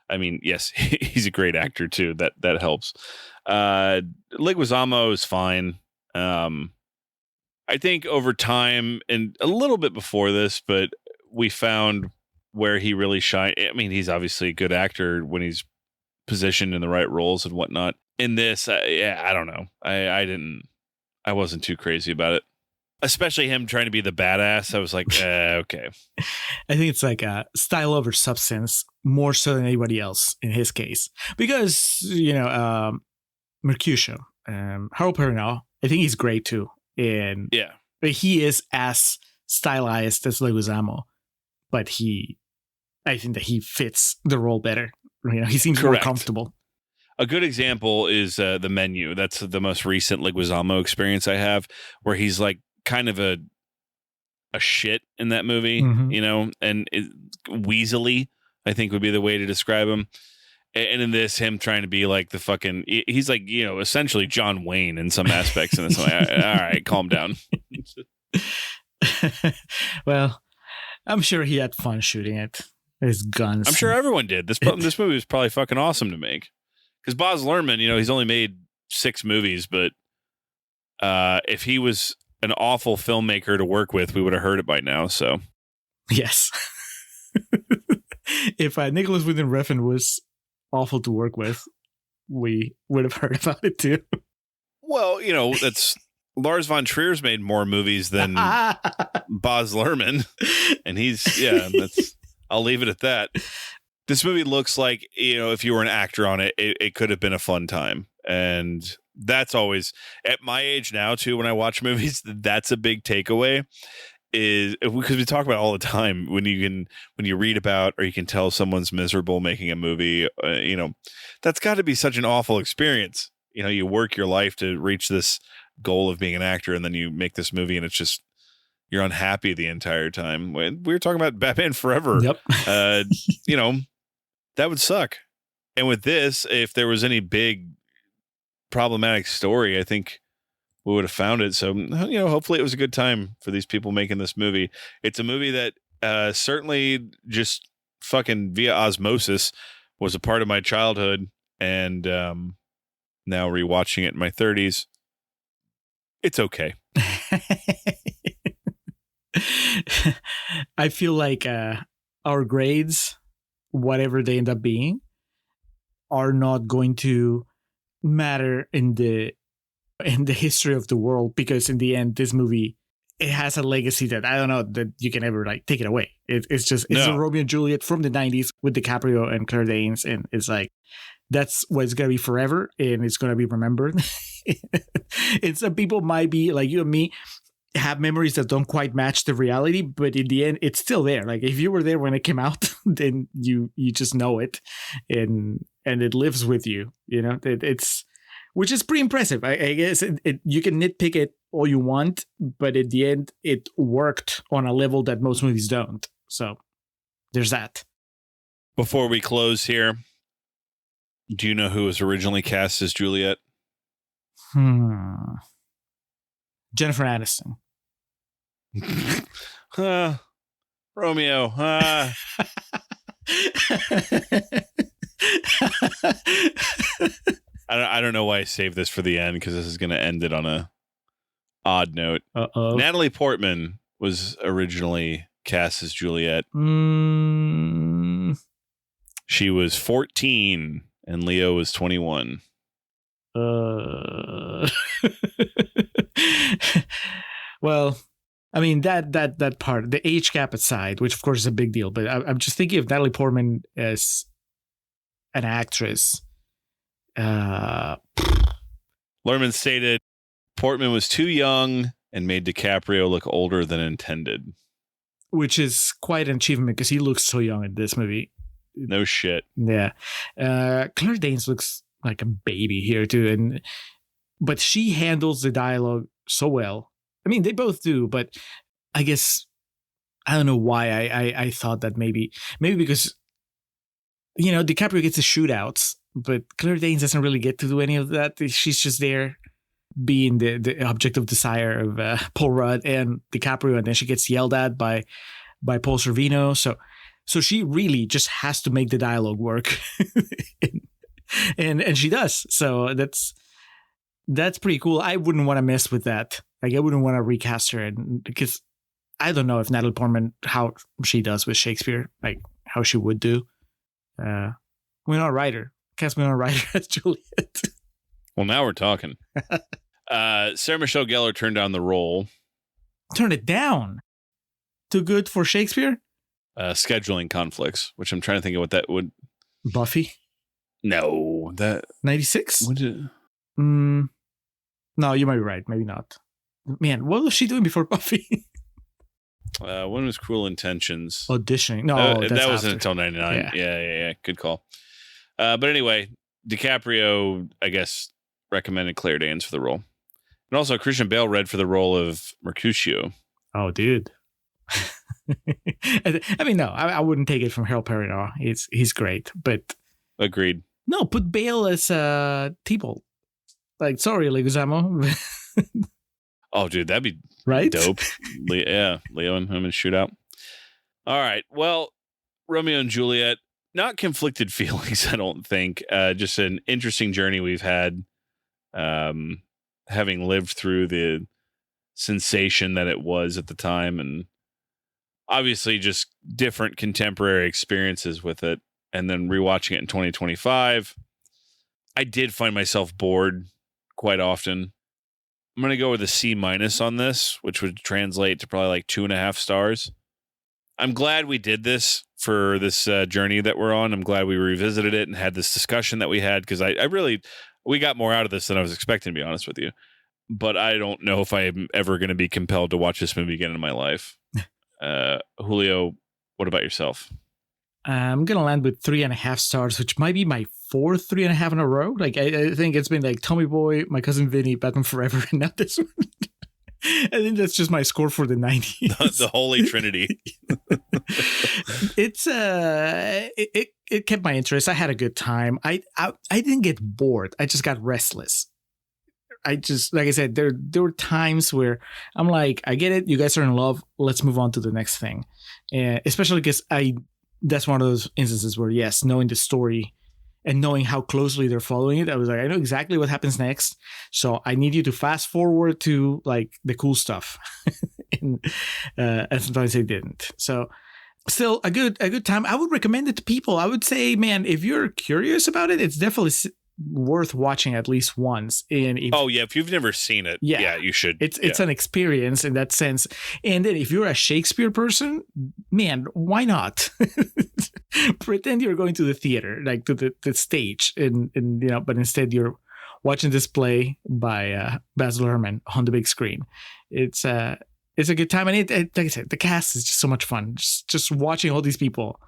I mean, yes, he's a great actor too. That helps. Leguizamo is fine. I think over time and a little bit before this, but we found where he really shined. I mean, he's obviously a good actor when he's positioned in the right roles and whatnot. In this, I don't know. I wasn't too crazy about it, especially him trying to be the badass. I was like, okay. I think it's like a style over substance more so than anybody else in his case, because Mercutio, Harold Perrineau, I think he's great too, and but he is as stylized as Leguizamo, but I think that he fits the role better. He seems more comfortable. A good example is The Menu. That's the most recent Leguizamo experience I have, where he's like kind of a shit in that movie, and weaselly, I think would be the way to describe him. And in this, him trying to be like the fucking, he's like, essentially John Wayne in some aspects. And it's like, all right, calm down. Well, I'm sure he had fun shooting it. His guns. I'm sure everyone did. This movie was probably fucking awesome to make. Because Baz Luhrmann, he's only made 6 movies, but if he was an awful filmmaker to work with, we would have heard it by now. So, yes. If Nicholas Winding Refn was awful to work with, we would have heard about it too. Well, that's Lars von Trier's made more movies than Baz Luhrmann, and I'll leave it at that. This movie looks like, if you were an actor on it, it could have been a fun time. And that's always, at my age now, too, when I watch movies, that's a big takeaway, is because we talk about it all the time. When you read about or you can tell someone's miserable making a movie, that's got to be such an awful experience. You work your life to reach this goal of being an actor, and then you make this movie, and it's just, you're unhappy the entire time. We were talking about Batman Forever. Yep. That would suck. And with this, if there was any big problematic story, I think we would have found it. So, hopefully it was a good time for these people making this movie. It's a movie that certainly just fucking via osmosis was a part of my childhood. And now rewatching it in my 30s, it's okay. I feel like our grades, whatever they end up being, are not going to matter in the history of the world, because in the end, this movie it has a legacy that I don't know that you can ever like take it away. It's just it's a Romeo and Juliet from the 90s with DiCaprio and Claire Danes, and it's like that's what it's gonna be forever, and it's gonna be remembered. And some people might be like you and me have memories that don't quite match the reality, but in the end, it's still there. Like if you were there when it came out, then you just know it, and it lives with you. You know, it's which is pretty impressive. I guess you can nitpick it all you want, but at the end, it worked on a level that most movies don't. So there's that. Before we close here, do you know who was originally cast as Juliet? Jennifer Aniston. Romeo. I don't know why I saved this for the end, because this is going to end it on a odd note. Uh-oh. Natalie Portman was originally cast as Juliet. She was 14 and Leo was 21. Well, I mean that part, the age gap aside, which of course is a big deal, but I'm just thinking of Natalie Portman as an actress. Luhrmann stated Portman was too young and made DiCaprio look older than intended, which is quite an achievement because he looks so young in this movie. No shit. Yeah. Claire Danes looks like a baby here too, but she handles the dialogue so well. I mean, they both do, but I guess I don't know why I thought that maybe because, you know, DiCaprio gets the shootouts, but Claire Danes doesn't really get to do any of that. She's just there being the object of desire of Paul Rudd and DiCaprio, and then she gets yelled at by Paul Sorvino. So she really just has to make the dialogue work, and she does. So that's pretty cool. I wouldn't want to mess with that. Like I wouldn't want to recast her, because I don't know if Natalie Portman how she does with Shakespeare, like how she would do. Winona Ryder. Cast Winona Ryder as Juliet. Well, now we're talking. Sarah Michelle Gellar turned down the role. Turn it down? Too good for Shakespeare? Scheduling conflicts, which I'm trying to think of what that would. Buffy? No, that 96. No, you might be right. Maybe not. Man, what was she doing before Buffy? When was Cruel Intentions? Auditioning. No, that wasn't until 99. Yeah. Good call. But anyway, DiCaprio, I guess, recommended Claire Danes for the role, and also Christian Bale read for the role of Mercutio. Oh, dude. I mean, no, I wouldn't take it from Harold Perry. No, he's great, but agreed. No, put Bale as T-Bolt. Like, sorry, Leguizamo. Oh, dude, that'd be right. Dope. Yeah, Leo and him in shootout. All right. Well, Romeo and Juliet, not conflicted feelings, I don't think. Just an interesting journey we've had, having lived through the sensation that it was at the time, and obviously just different contemporary experiences with it. And then rewatching it in 2025, I did find myself bored quite often. I'm going to go with a C- on this, which would translate to probably like 2.5 stars. I'm glad we did this for this journey that we're on. I'm glad we revisited it and had this discussion that we had, because we got more out of this than I was expecting, to be honest with you. But I don't know if I'm ever going to be compelled to watch this movie again in my life. Julio, what about yourself? I'm going to land with 3.5 stars, which might be my 4th 3.5 in a row. Like, I think it's been like Tommy Boy, My Cousin Vinny, Batman Forever, and now this one. I think that's just my score for the 90s. The Holy Trinity. It's it kept my interest. I had a good time. I didn't get bored. I just got restless. I just, like I said, there were times where I'm like, I get it. You guys are in love. Let's move on to the next thing. Especially because that's one of those instances where, yes, knowing the story and knowing how closely they're following it, I was like, I know exactly what happens next. So I need you to fast forward to like the cool stuff. And sometimes they didn't. So still a good time. I would recommend it to people. I would say, man, if you're curious about it, it's definitely worth watching at least once. And if you've never seen it, you should. It's an experience in that sense. And then if you're a Shakespeare person, man, why not? Pretend you're going to the theater, like to the stage, and but instead you're watching this play by Baz Luhrmann on the big screen. It's a good time, and like I said, the cast is just so much fun. Just watching all these people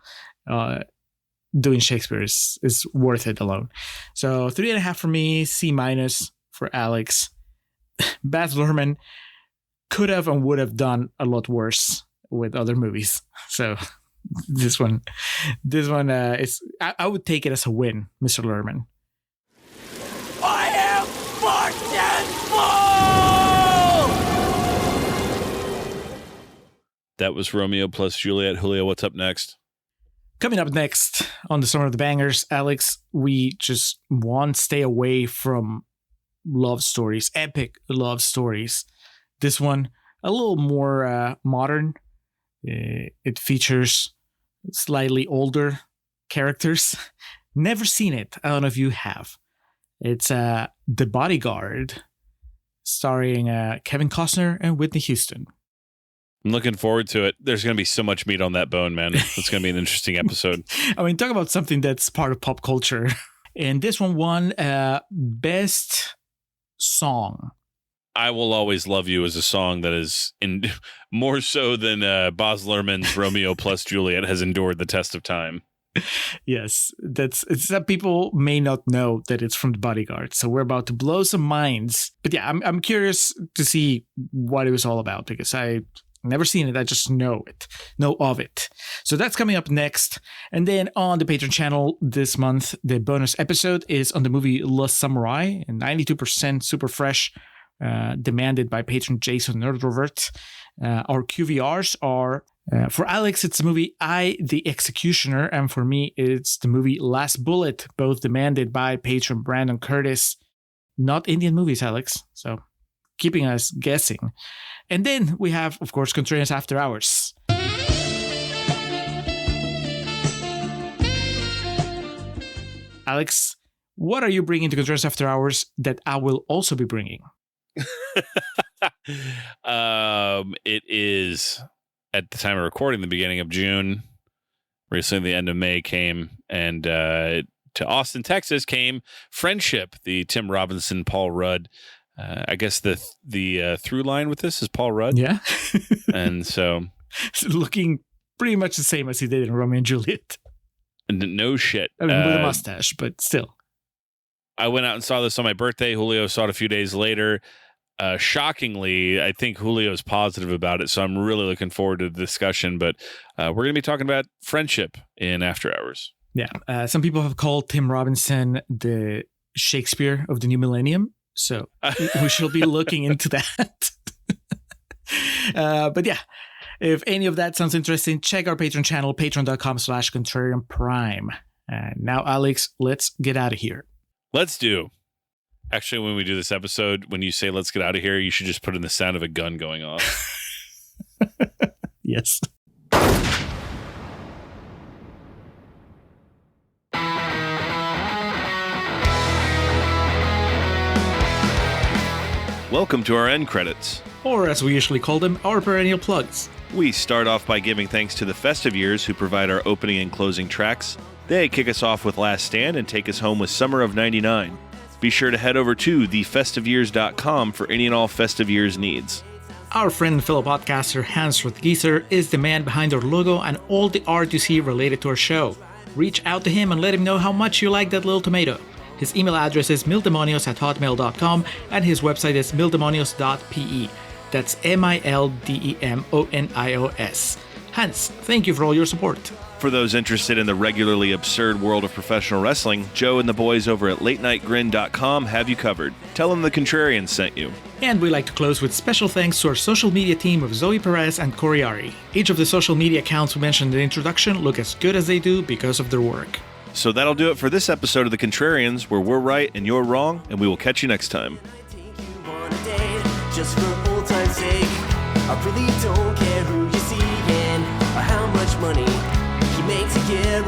doing Shakespeare is worth it alone. So 3.5 for me, C- for Alex. Baz Luhrmann could have and would have done a lot worse with other movies. So this one is I would take it as a win, Mr. Luhrmann. I am forgetful! That was Romeo plus Juliet. Julio, what's up next? Coming up next on the Summer of the Bangers, Alex, we just won't stay away from love stories, epic love stories. This one, a little more modern. It features slightly older characters. Never seen it. I don't know if you have. It's The Bodyguard, starring Kevin Costner and Whitney Houston. I'm looking forward to it. There's going to be so much meat on that bone, man. It's going to be an interesting episode. I mean, talk about something that's part of pop culture. And this one won Best Song. I Will Always Love You is a song that is more so than Baz Luhrmann's Romeo plus Juliet has endured the test of time. Yes, it's that people may not know that it's from The Bodyguard. So we're about to blow some minds. But yeah, I'm curious to see what it was all about, because I never seen it. I just know of it. So that's coming up next. And then on the Patreon channel this month, the bonus episode is on the movie Le Samurai, and 92% super fresh, demanded by patron Jason Nerdrovert. Our QVRs are, for Alex, it's the movie I, the Executioner, and for me, it's the movie Last Bullet, both demanded by patron Brandon Curtis. Not Indian movies, Alex, so keeping us guessing. And then we have, of course, Contrarians After Hours. Alex, what are you bringing to Contrarians After Hours that I will also be bringing? It is, at the time of recording, the beginning of June. Recently, the end of May came, and to Austin, Texas came Friendship, the Tim Robinson, Paul Rudd. I guess the through line with this is Paul Rudd. Yeah. And so looking pretty much the same as he did in Romeo and Juliet. No shit. I mean, with a mustache, but still. I went out and saw this on my birthday. Julio saw it a few days later. Shockingly, I think Julio's positive about it, so I'm really looking forward to the discussion. But we're going to be talking about Friendship in After Hours. Yeah. Some people have called Tim Robinson the Shakespeare of the new millennium. So we shall be looking into that. But yeah, if any of that sounds interesting, check our Patreon channel, patreon.com/Contrarian Prime. Now, Alex, let's get out of here. Let's do. Actually, when we do this episode, when you say let's get out of here, you should just put in the sound of a gun going off. Yes. Welcome to our end credits. Or as we usually call them, our perennial plugs. We start off by giving thanks to the Festive Years, who provide our opening and closing tracks. They kick us off with Last Stand and take us home with Summer of 99. Be sure to head over to thefestiveyears.com for any and all Festive Years needs. Our friend and fellow podcaster Hans Rothgieser is the man behind our logo and all the art you see related to our show. Reach out to him and let him know how much you like that little tomato. His email address is mildemonios@hotmail.com and his website is mildemonios.pe. That's MILDEMONIOS. Hans, thank you for all your support. For those interested in the regularly absurd world of professional wrestling, Joe and the boys over at latenightgrin.com have you covered. Tell them the Contrarians sent you. And we like to close with special thanks to our social media team of Zoe Perez and Coriari. Each of the social media accounts we mentioned in the introduction look as good as they do because of their work. So that'll do it for this episode of The Contrarians, where we're right and you're wrong, and we will catch you next time. Just for old time's sake, I really don't care who you see and how much money he makes a year.